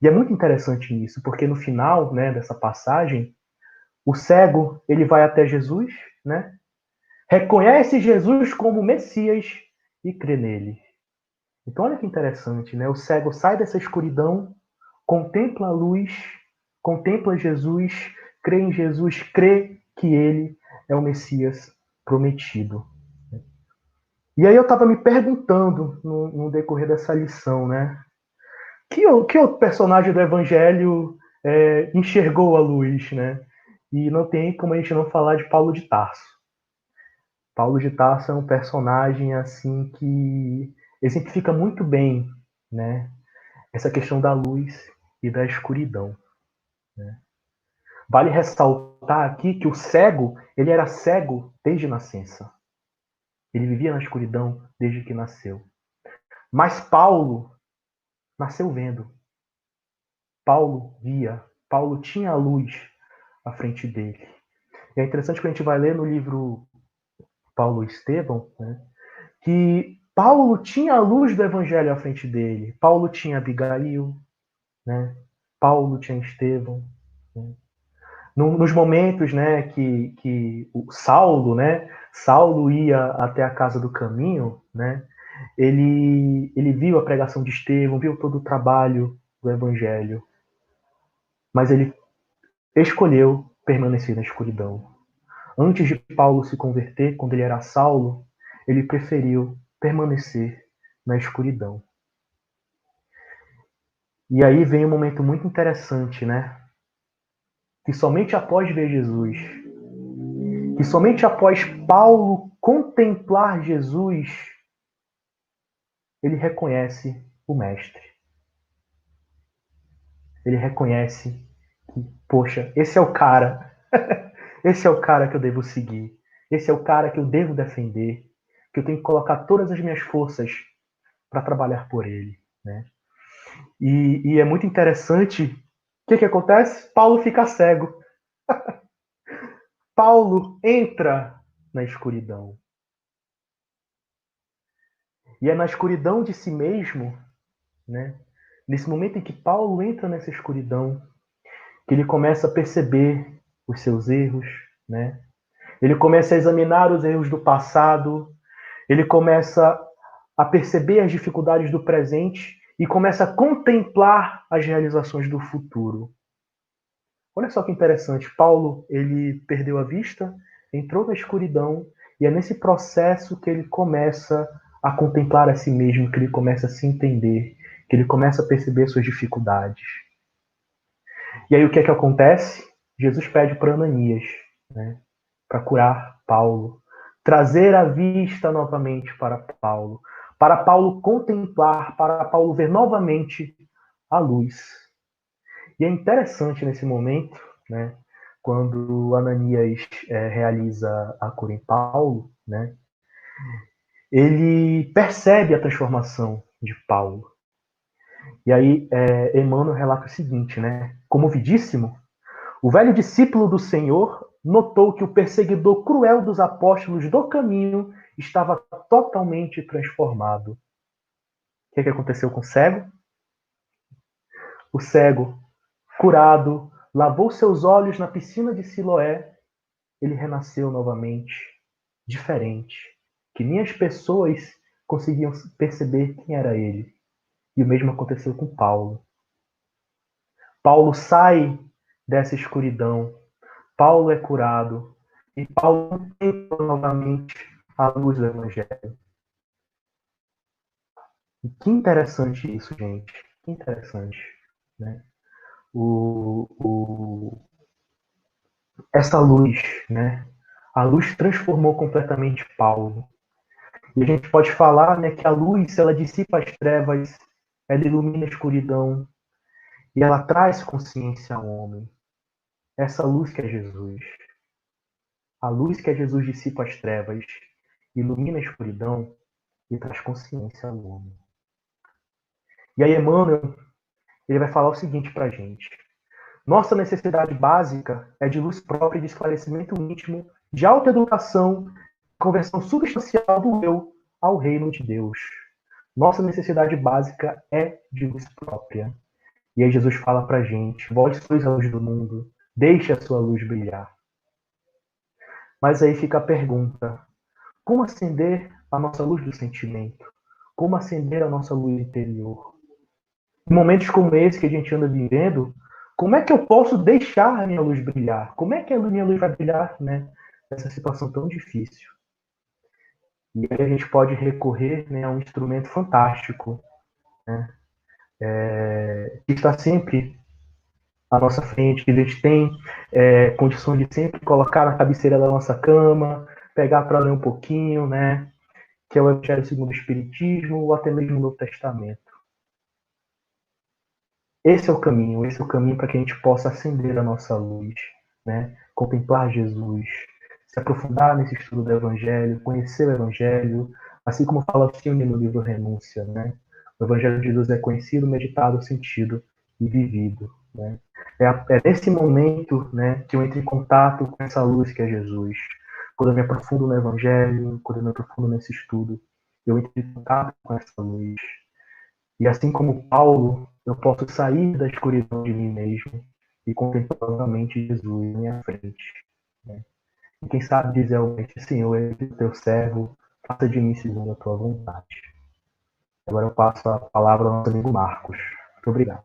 S5: E é muito interessante isso, porque no final, né, dessa passagem, o cego ele vai até Jesus, né, reconhece Jesus como Messias e crê nele. Então olha que interessante, né? O cego sai dessa escuridão, contempla a luz, contempla Jesus, crê em Jesus, crê que ele é o Messias prometido. E aí eu estava me perguntando no decorrer dessa lição, né? Que outro personagem do Evangelho enxergou a luz, né? E não tem como a gente não falar de Paulo de Tarso. Paulo de Tarso é um personagem assim que exemplifica muito bem, né, essa questão da luz e da escuridão, né? Vale ressaltar aqui que o cego, ele era cego desde nascença. Ele vivia na escuridão desde que nasceu. Mas Paulo nasceu vendo. Paulo via. Paulo tinha a luz à frente dele. E é interessante que a gente vai ler no livro Paulo e Estevão, né, que Paulo tinha a luz do evangelho à frente dele. Paulo tinha Abigail, né? Paulo tinha Estevão. Né? Nos momentos, né, que o Saulo, né, Saulo ia até a casa do caminho, né, ele viu a pregação de Estevão, viu todo o trabalho do evangelho, mas ele escolheu permanecer na escuridão. Antes de Paulo se converter, quando ele era Saulo, ele preferiu permanecer na escuridão. E aí vem um momento muito interessante, né? Que somente após ver Jesus, que somente após Paulo contemplar Jesus, ele reconhece o Mestre. Ele reconhece que, poxa, esse é o cara, esse é o cara que eu devo seguir, esse é o cara que eu devo defender, que eu tenho que colocar todas as minhas forças para trabalhar por ele, né? E é muito interessante, o que acontece? Paulo fica cego. Paulo entra na escuridão. E é na escuridão de si mesmo, né? Nesse momento em que Paulo entra nessa escuridão, que ele começa a perceber os seus erros, né? Ele começa a examinar os erros do passado, ele começa a perceber as dificuldades do presente e começa a contemplar as realizações do futuro. Olha só que interessante, Paulo, ele perdeu a vista, entrou na escuridão, e é nesse processo que ele começa a contemplar a si mesmo, que ele começa a se entender, que ele começa a perceber suas dificuldades. E aí o que é que acontece? Jesus pede para Ananias, né, para curar Paulo, trazer a vista novamente para Paulo contemplar, para Paulo ver novamente a luz. E é interessante nesse momento, né, quando Ananias realiza a cura em Paulo, né, ele percebe a transformação de Paulo. E aí Emmanuel relata o seguinte, né, comovidíssimo, o velho discípulo do Senhor notou que o perseguidor cruel dos apóstolos do caminho estava totalmente transformado. O que aconteceu com o cego? O cego, curado, lavou seus olhos na piscina de Siloé, ele renasceu novamente, diferente, que nem as pessoas conseguiam perceber quem era ele. E o mesmo aconteceu com Paulo. Paulo sai dessa escuridão, Paulo é curado, e Paulo contempla novamente a luz do Evangelho. E que interessante isso, gente. Que interessante, né? Essa luz, né? A luz transformou completamente Paulo. E a gente pode falar, né, que a luz, ela dissipa as trevas, ela ilumina a escuridão e ela traz consciência ao homem. Essa luz que é Jesus. A luz que é Jesus dissipa as trevas, ilumina a escuridão e traz consciência ao homem. E aí Emmanuel, ele vai falar o seguinte para a gente. Nossa necessidade básica é de luz própria e de esclarecimento íntimo, de autoeducação, conversão substancial do eu ao reino de Deus. Nossa necessidade básica é de luz própria. E aí Jesus fala para a gente, vós sois a luz do mundo, deixe a sua luz brilhar. Mas aí fica a pergunta, como acender a nossa luz do sentimento? Como acender a nossa luz interior? Em momentos como esse que a gente anda vivendo, como é que eu posso deixar a minha luz brilhar? Como é que a minha luz vai brilhar, né, nessa situação tão difícil? E aí a gente pode recorrer, né, a um instrumento fantástico, né, que está sempre à nossa frente, que a gente tem condições de sempre colocar na cabeceira da nossa cama, pegar para ler um pouquinho, né, que é o Evangelho segundo o Espiritismo, ou até mesmo o Novo Testamento. Esse é o caminho para que a gente possa acender a nossa luz, né? Contemplar Jesus, se aprofundar nesse estudo do Evangelho, conhecer o Evangelho, assim como fala o filme no livro Renúncia, né? O Evangelho de Jesus é conhecido, meditado, sentido e vivido. né? É nesse momento, né, que eu entro em contato com essa luz que é Jesus. Quando eu me aprofundo no Evangelho, quando eu me aprofundo nesse estudo, eu entro em contato com essa luz. E assim como Paulo, eu posso sair da escuridão de mim mesmo e contemplar novamente Jesus na minha frente, né? E quem sabe dizer ao Senhor, eu sou teu servo, faça de mim segundo a tua vontade. Agora eu passo a palavra ao nosso amigo Marcos. Muito obrigado.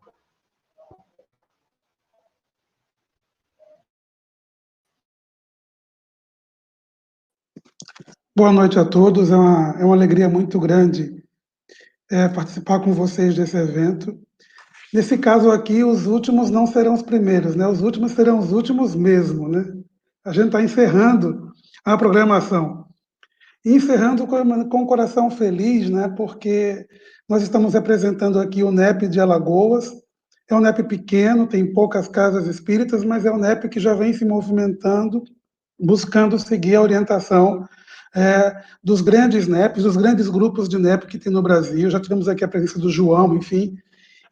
S6: Boa noite a todos. É uma alegria muito grande participar com vocês desse evento. Nesse caso aqui, os últimos não serão os primeiros, né? Os últimos serão os últimos mesmo, né? A gente está encerrando a programação. E encerrando com o coração feliz, né? Porque nós estamos representando aqui o NEP de Alagoas. É um NEP pequeno, tem poucas casas espíritas, mas é um NEP que já vem se movimentando, buscando seguir a orientação dos grandes NEPs, dos grandes grupos de NEP que tem no Brasil. Já tivemos aqui a presença do João, enfim.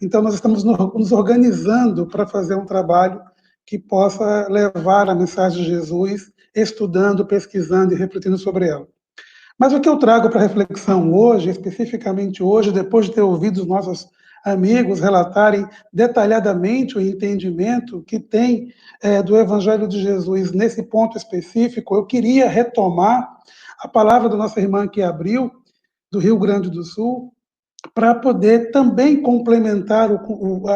S6: Então, nós estamos nos organizando para fazer um trabalho que possa levar a mensagem de Jesus, estudando, pesquisando e refletindo sobre ela. Mas o que eu trago para reflexão hoje, especificamente hoje, depois de ter ouvido os nossos amigos relatarem detalhadamente o entendimento que tem do Evangelho de Jesus nesse ponto específico, eu queria retomar a palavra da nossa irmã que abriu, do Rio Grande do Sul, para poder também complementar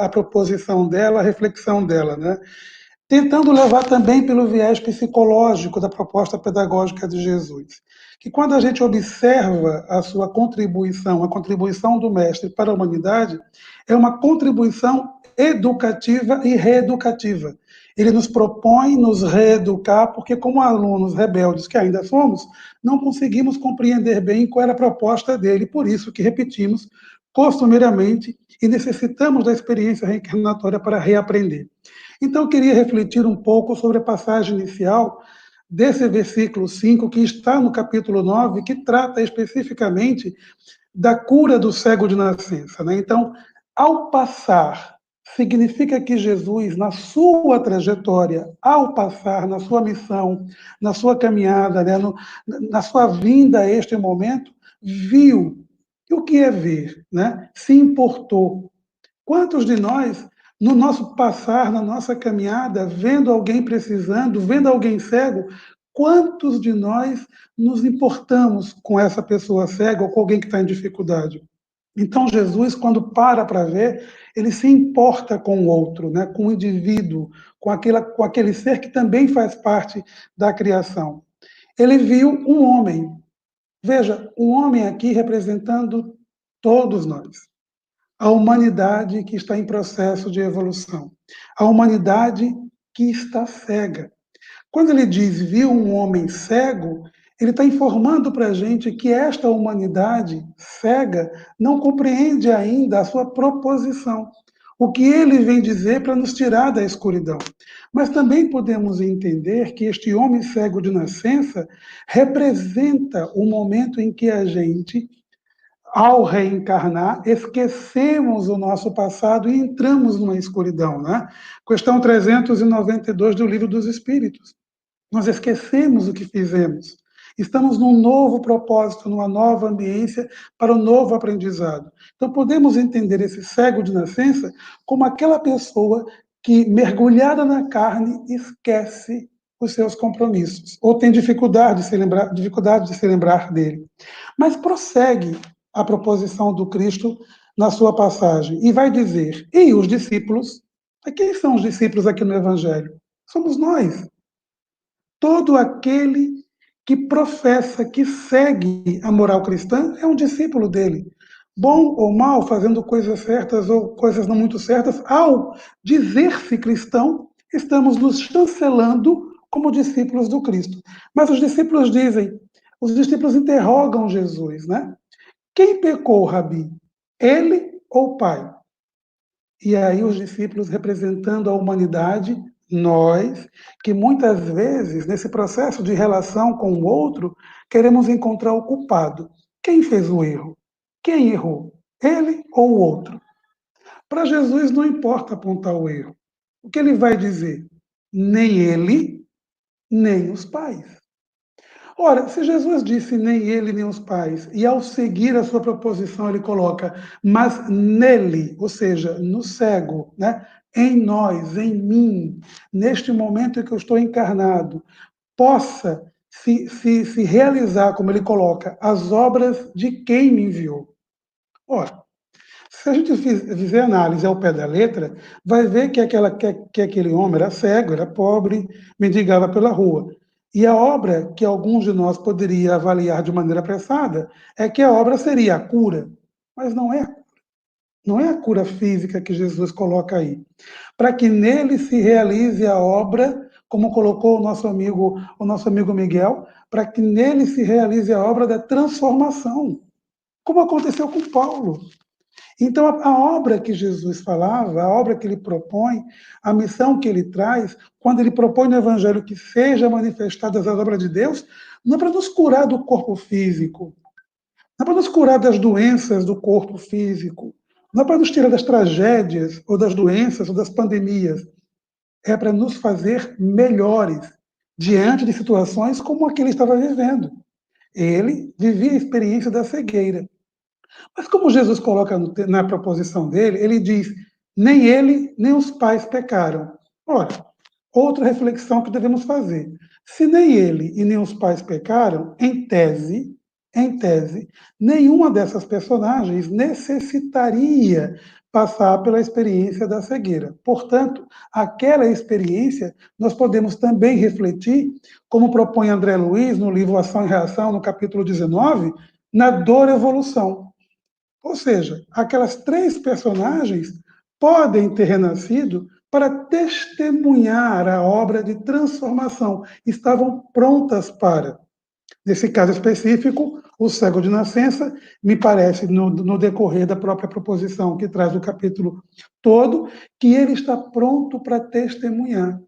S6: a proposição dela, a reflexão dela, né? Tentando levar também pelo viés psicológico da proposta pedagógica de Jesus. Que quando a gente observa a sua contribuição, a contribuição do mestre para a humanidade, é uma contribuição educativa e reeducativa. Ele nos propõe nos reeducar, porque como alunos rebeldes que ainda somos, não conseguimos compreender bem qual era a proposta dele, por isso que repetimos costumeiramente e necessitamos da experiência reencarnatória para reaprender. Então, eu queria refletir um pouco sobre a passagem inicial desse versículo 5, que está no capítulo 9, que trata especificamente da cura do cego de nascença, né? Então, ao passar, significa que Jesus, na sua trajetória, ao passar, na sua missão, na sua caminhada, né, na sua vinda a este momento, viu. E o que é ver, né? Se importou. Quantos de nós, no nosso passar, na nossa caminhada, vendo alguém precisando, vendo alguém cego, quantos de nós nos importamos com essa pessoa cega ou com alguém que está em dificuldade? Então, Jesus, quando para ver, ele se importa com o outro, né? Com o indivíduo, com aquele ser que também faz parte da criação. Ele viu um homem. Veja, um homem aqui representando todos nós. A humanidade que está em processo de evolução. A humanidade que está cega. Quando ele diz viu um homem cego, ele está informando para a gente que esta humanidade cega não compreende ainda a sua proposição. O que ele vem dizer para nos tirar da escuridão. Mas também podemos entender que este homem cego de nascença representa o momento em que a gente, ao reencarnar, esquecemos o nosso passado e entramos numa escuridão, né? Questão 392 do Livro dos Espíritos. Nós esquecemos o que fizemos. Estamos num novo propósito, numa nova ambiência para um novo aprendizado. Então, podemos entender esse cego de nascença como aquela pessoa que, mergulhada na carne, esquece os seus compromissos, ou tem dificuldade de se lembrar dele. Mas prossegue a proposição do Cristo na sua passagem, e vai dizer, e os discípulos? Quem são os discípulos aqui no Evangelho? Somos nós. Todo aquele que professa, que segue a moral cristã, é um discípulo dele. Bom ou mal, fazendo coisas certas ou coisas não muito certas, ao dizer-se cristão, estamos nos chancelando como discípulos do Cristo. Mas os discípulos interrogam Jesus, né? Quem pecou, Rabi? Ele ou o Pai? E aí os discípulos, representando a humanidade, nós, que muitas vezes, nesse processo de relação com o outro, queremos encontrar o culpado. Quem fez o erro? Quem errou? Ele ou o outro? Para Jesus não importa apontar o erro. O que ele vai dizer? Nem ele, nem os pais. Ora, se Jesus disse nem ele, nem os pais, e ao seguir a sua proposição ele coloca, mas nele, ou seja, no cego, né? Em nós, em mim, neste momento em que eu estou encarnado, possa se realizar, como ele coloca, as obras de quem me enviou. Ora, se a gente fizer análise ao pé da letra, vai ver que aquele homem era cego, era pobre, mendigava pela rua. E a obra que alguns de nós poderia avaliar de maneira apressada é que a obra seria a cura. Mas não é a cura. Não é a cura física que Jesus coloca aí. Para que nele se realize a obra, como colocou o nosso amigo Miguel, para que nele se realize a obra da transformação, como aconteceu com Paulo. Então, a obra que Jesus falava, a obra que ele propõe, a missão que ele traz, quando ele propõe no Evangelho que seja manifestadas as obras de Deus, não é para nos curar do corpo físico, não é para nos curar das doenças do corpo físico, não é para nos tirar das tragédias, ou das doenças, ou das pandemias, é para nos fazer melhores diante de situações como a que ele estava vivendo. Ele vivia a experiência da cegueira. Mas como Jesus coloca na proposição dele, ele diz, nem ele, nem os pais pecaram. Ora, outra reflexão que devemos fazer. Se nem ele e nem os pais pecaram, em tese, nenhuma dessas personagens necessitaria passar pela experiência da cegueira. Portanto, aquela experiência nós podemos também refletir, como propõe André Luiz no livro Ação e Reação, no capítulo 19, na dor-evolução. Ou seja, aquelas três personagens podem ter renascido para testemunhar a obra de transformação. Estavam prontas para. Nesse caso específico, o cego de nascença, me parece, no decorrer da própria proposição que traz o capítulo todo, que ele está pronto para testemunhar.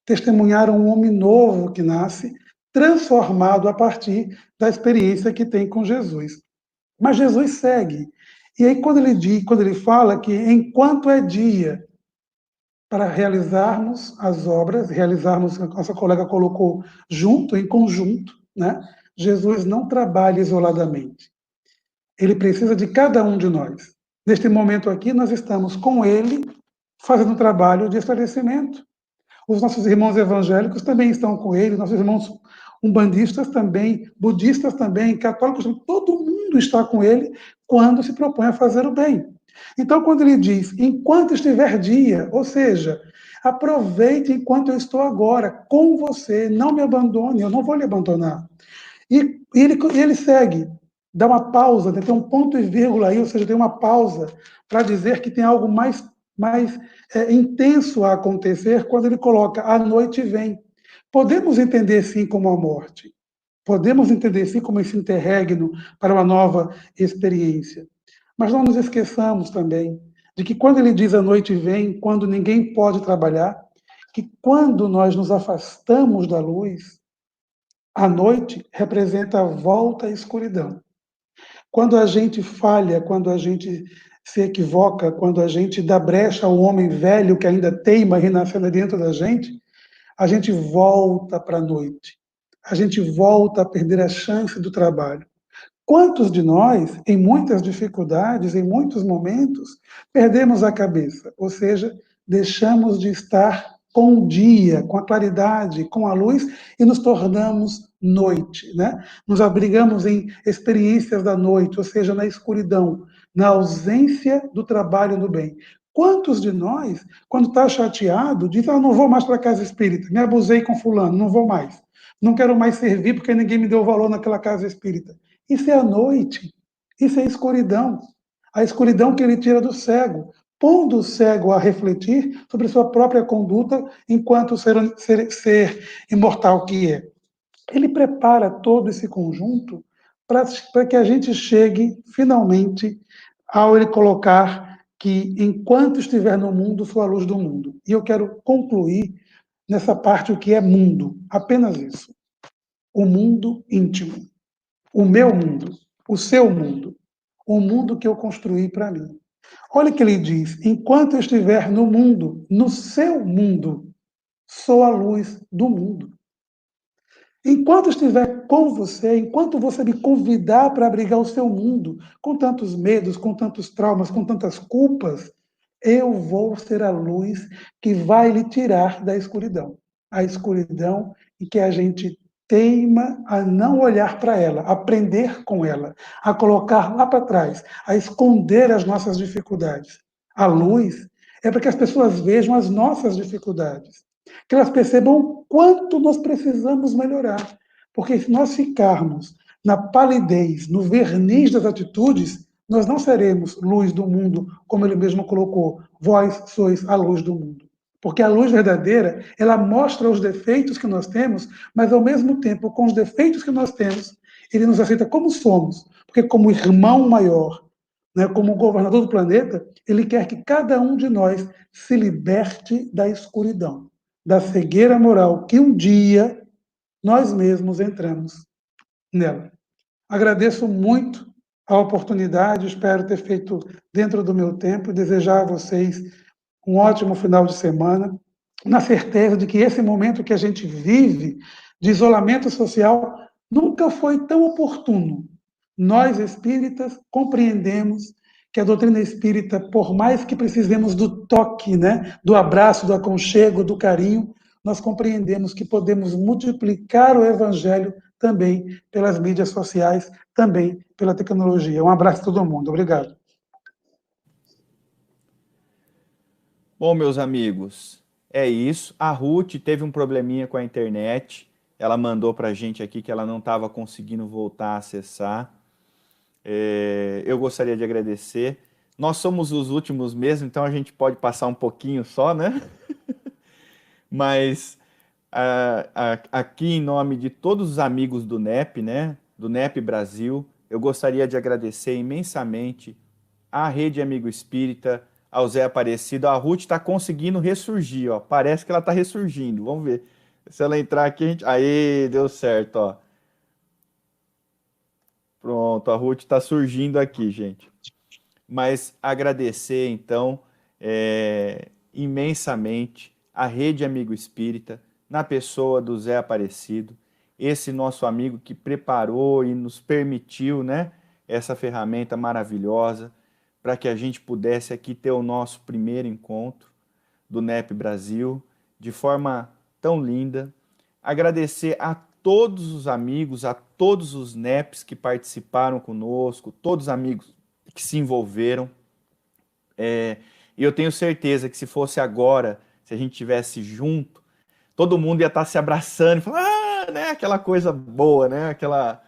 S6: Testemunhar um homem novo que nasce, transformado a partir da experiência que tem com Jesus. Mas Jesus segue. E aí, quando ele fala que enquanto é dia para realizarmos as obras, realizarmos, a nossa colega colocou junto, em conjunto, né? Jesus não trabalha isoladamente. Ele precisa de cada um de nós. Neste momento aqui, nós estamos com ele fazendo um trabalho de esclarecimento. Os nossos irmãos evangélicos também estão com ele, nossos irmãos umbandistas também, budistas também, católicos, todo mundo está com ele quando se propõe a fazer o bem. Então, quando ele diz, enquanto estiver dia, ou seja, aproveite enquanto eu estou agora com você, não me abandone, eu não vou lhe abandonar. E ele segue, dá uma pausa, tem um ponto e vírgula aí, ou seja, tem uma pausa para dizer que tem algo mais intenso a acontecer quando ele coloca a noite vem. Podemos entender sim como a morte, podemos entender sim como esse interregno para uma nova experiência, mas não nos esqueçamos também de que quando ele diz a noite vem, quando ninguém pode trabalhar, que quando nós nos afastamos da luz, a noite representa a volta à escuridão. Quando a gente falha, quando a gente se equivoca, quando a gente dá brecha ao homem velho que ainda teima renascendo dentro da gente, a gente volta para a noite. A gente volta a perder a chance do trabalho. Quantos de nós, em muitas dificuldades, em muitos momentos, perdemos a cabeça? Ou seja, deixamos de estar com o dia, com a claridade, com a luz, e nos tornamos noite, né? Nos abrigamos em experiências da noite, ou seja, na escuridão, na ausência do trabalho no bem. Quantos de nós, quando está chateado, diz, não vou mais para a casa espírita, me abusei com fulano, não vou mais. Não quero mais servir porque ninguém me deu valor naquela casa espírita. Isso é a noite, isso é a escuridão que ele tira do cego, pondo o cego a refletir sobre sua própria conduta enquanto ser imortal que é. Ele prepara todo esse conjunto para que a gente chegue, finalmente, ao ele colocar que, enquanto estiver no mundo, sou a luz do mundo. E eu quero concluir nessa parte o que é mundo, apenas isso. O mundo íntimo, o meu mundo, o seu mundo, o mundo que eu construí para mim. Olha o que ele diz: enquanto eu estiver no mundo, no seu mundo, sou a luz do mundo. Enquanto eu estiver com você, enquanto você me convidar para abrigar o seu mundo, com tantos medos, com tantos traumas, com tantas culpas, eu vou ser a luz que vai lhe tirar da escuridão. A escuridão em que a gente teima a não olhar para ela, a aprender com ela, a colocar lá para trás, a esconder as nossas dificuldades. A luz é para que as pessoas vejam as nossas dificuldades, que elas percebam o quanto nós precisamos melhorar. Porque se nós ficarmos na palidez, no verniz das atitudes, nós não seremos luz do mundo, como ele mesmo colocou. Vós sois a luz do mundo. Porque a luz verdadeira, ela mostra os defeitos que nós temos, mas ao mesmo tempo, com os defeitos que nós temos, ele nos aceita como somos. Porque como irmão maior, né, como governador do planeta, ele quer que cada um de nós se liberte da escuridão, da cegueira moral que um dia nós mesmos entramos nela. Agradeço muito a oportunidade, espero ter feito dentro do meu tempo e desejar a vocês um ótimo final de semana, na certeza de que esse momento que a gente vive de isolamento social nunca foi tão oportuno. Nós, espíritas, compreendemos que a doutrina espírita, por mais que precisemos do toque, né, do abraço, do aconchego, do carinho, nós compreendemos que podemos multiplicar o evangelho também pelas mídias sociais, também pela tecnologia. Um abraço a todo mundo. Obrigado.
S1: Bom, meus amigos, é isso. A Ruth teve um probleminha com a internet. Ela mandou para a gente aqui que ela não estava conseguindo voltar a acessar. Eu gostaria de agradecer. Nós somos os últimos mesmo, então a gente pode passar um pouquinho só, né? Mas aqui, em nome de todos os amigos do NEP, né? Do NEP Brasil, eu gostaria de agradecer imensamente à Rede Amigo Espírita, ao Zé Aparecido. A Ruth está conseguindo ressurgir, ó. Parece que ela está ressurgindo. Vamos ver. Se ela entrar aqui, a gente... Aê, deu certo, ó. Pronto, a Ruth está surgindo aqui, gente. Mas agradecer, então, imensamente a Rede Amigo Espírita, na pessoa do Zé Aparecido, esse nosso amigo que preparou e nos permitiu, né, essa ferramenta maravilhosa para que a gente pudesse aqui ter o nosso primeiro encontro do NEP Brasil de forma tão linda. Agradecer a todos os amigos, a todos os NEPs que participaram conosco, todos os amigos que se envolveram. E eu tenho certeza que se fosse agora, se a gente estivesse junto, todo mundo ia estar se abraçando e falar, né, aquela coisa boa, né, aquela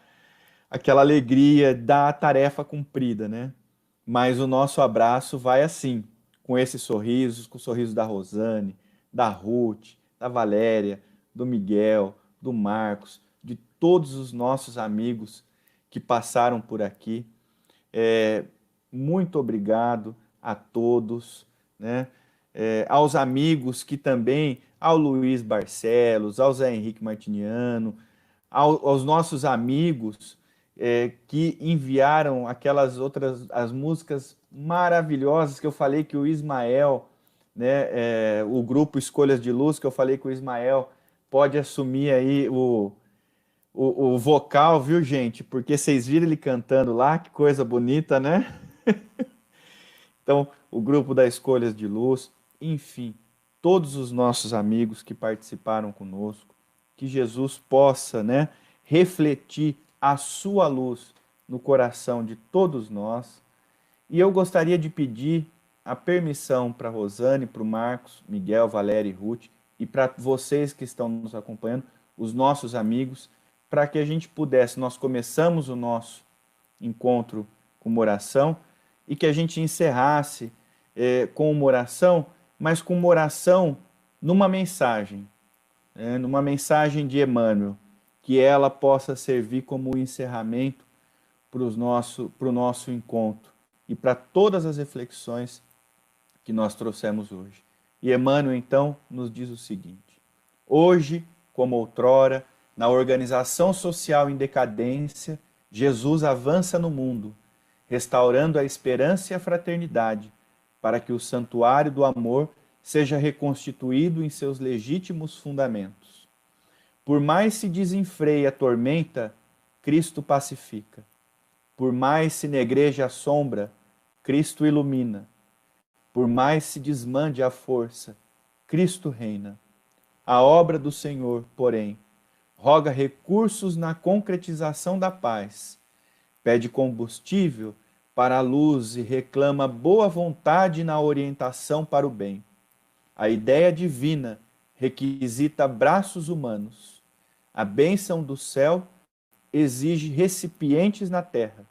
S1: alegria da tarefa cumprida, né? Mas o nosso abraço vai assim, com esses sorrisos, com o sorriso da Rosane, da Ruth, da Valéria, do Miguel, do Marcos, de todos os nossos amigos que passaram por aqui. Muito obrigado a todos, né? Aos amigos que também, ao Luiz Barcelos, ao Zé Henrique Martiniano, aos nossos amigos que enviaram aquelas outras, as músicas maravilhosas que eu falei que o Ismael, né, o grupo Escolhas de Luz, que eu falei que o Ismael pode assumir aí o vocal, viu, gente? Porque vocês viram ele cantando lá, que coisa bonita, né? Então, o grupo da Escolhas de Luz, enfim, todos os nossos amigos que participaram conosco, que Jesus possa, né, refletir a sua luz no coração de todos nós. E eu gostaria de pedir a permissão para Rosane, para o Marcos, Miguel, Valéria e Ruth, e para vocês que estão nos acompanhando, os nossos amigos, para que a gente pudesse, nós começamos o nosso encontro com uma oração, e que a gente encerrasse com uma oração, mas com uma oração numa mensagem de Emmanuel, que ela possa servir como encerramento para o nosso encontro e para todas as reflexões que nós trouxemos hoje. E Emmanuel, então, nos diz o seguinte: hoje, como outrora, na organização social em decadência, Jesus avança no mundo, restaurando a esperança e a fraternidade, para que o santuário do amor seja reconstituído em seus legítimos fundamentos. Por mais se desenfreie a tormenta, Cristo pacifica. Por mais se negreje a sombra, Cristo ilumina. Por mais se desmande a força, Cristo reina. A obra do Senhor, porém, roga recursos na concretização da paz, pede combustível para a luz e reclama boa vontade na orientação para o bem. A ideia divina requisita braços humanos. A bênção do céu exige recipientes na terra.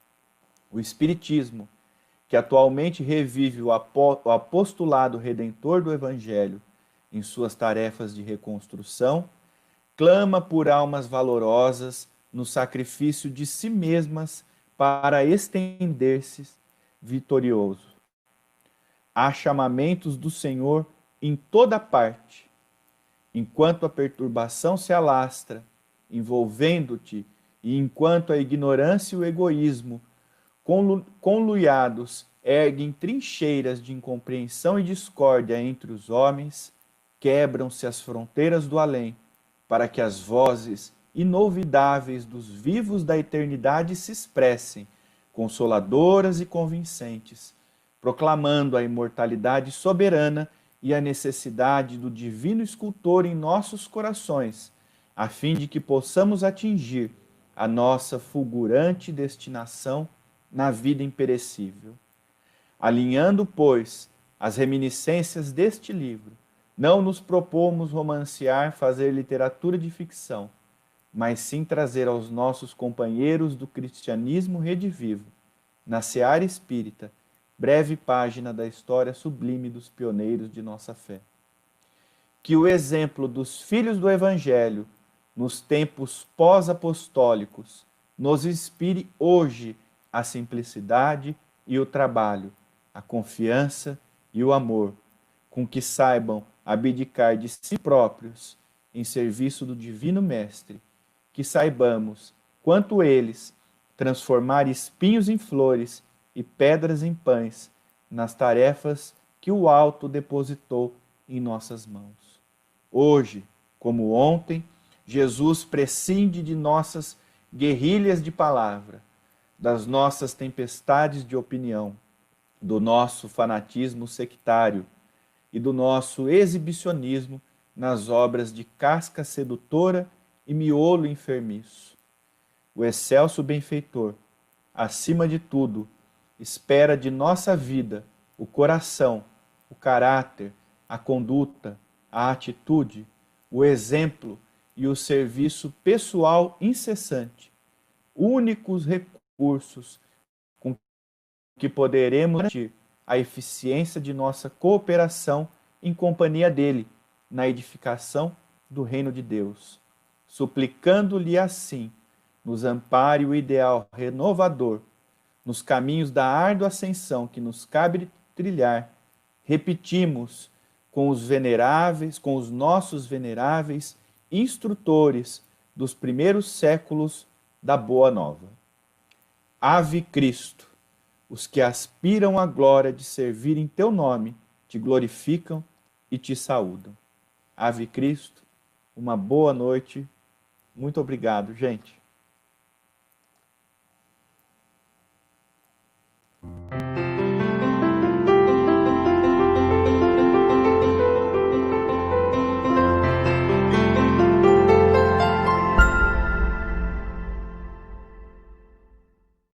S1: O Espiritismo, que atualmente revive o apostolado redentor do Evangelho em suas tarefas de reconstrução, clama por almas valorosas no sacrifício de si mesmas para estender-se vitorioso. Há chamamentos do Senhor em toda parte. Enquanto a perturbação se alastra, envolvendo-te, e enquanto a ignorância e o egoísmo, conluiados, erguem trincheiras de incompreensão e discórdia entre os homens, quebram-se as fronteiras do além, para que as vozes inolvidáveis dos vivos da eternidade se expressem, consoladoras e convincentes, proclamando a imortalidade soberana e a necessidade do divino escultor em nossos corações, a fim de que possamos atingir a nossa fulgurante destinação na vida imperecível. Alinhando, pois, as reminiscências deste livro, não nos propomos romancear, fazer literatura de ficção, mas sim trazer aos nossos companheiros do cristianismo redivivo, na seara espírita, breve página da história sublime dos pioneiros de nossa fé. Que o exemplo dos filhos do Evangelho, nos tempos pós-apostólicos, nos inspire hoje a simplicidade e o trabalho, a confiança e o amor, com que saibam abdicar de si próprios em serviço do Divino Mestre, que saibamos, quanto eles, transformar espinhos em flores e pedras em pães nas tarefas que o Alto depositou em nossas mãos. Hoje, como ontem, Jesus prescinde de nossas guerrilhas de palavra, das nossas tempestades de opinião, do nosso fanatismo sectário e do nosso exibicionismo nas obras de casca sedutora e miolo enfermiço. O excelso benfeitor, acima de tudo, espera de nossa vida o coração, o caráter, a conduta, a atitude, o exemplo e o serviço pessoal incessante, únicos recursos com que poderemos garantir a eficiência de nossa cooperação em companhia dele, na edificação do reino de Deus, suplicando-lhe assim, nos ampare o ideal renovador, nos caminhos da árdua ascensão que nos cabe trilhar, repetimos com os nossos veneráveis instrutores dos primeiros séculos da Boa Nova. Ave Cristo, os que aspiram à glória de servir em teu nome, te glorificam e te saúdam. Ave Cristo, uma boa noite. Muito obrigado, gente.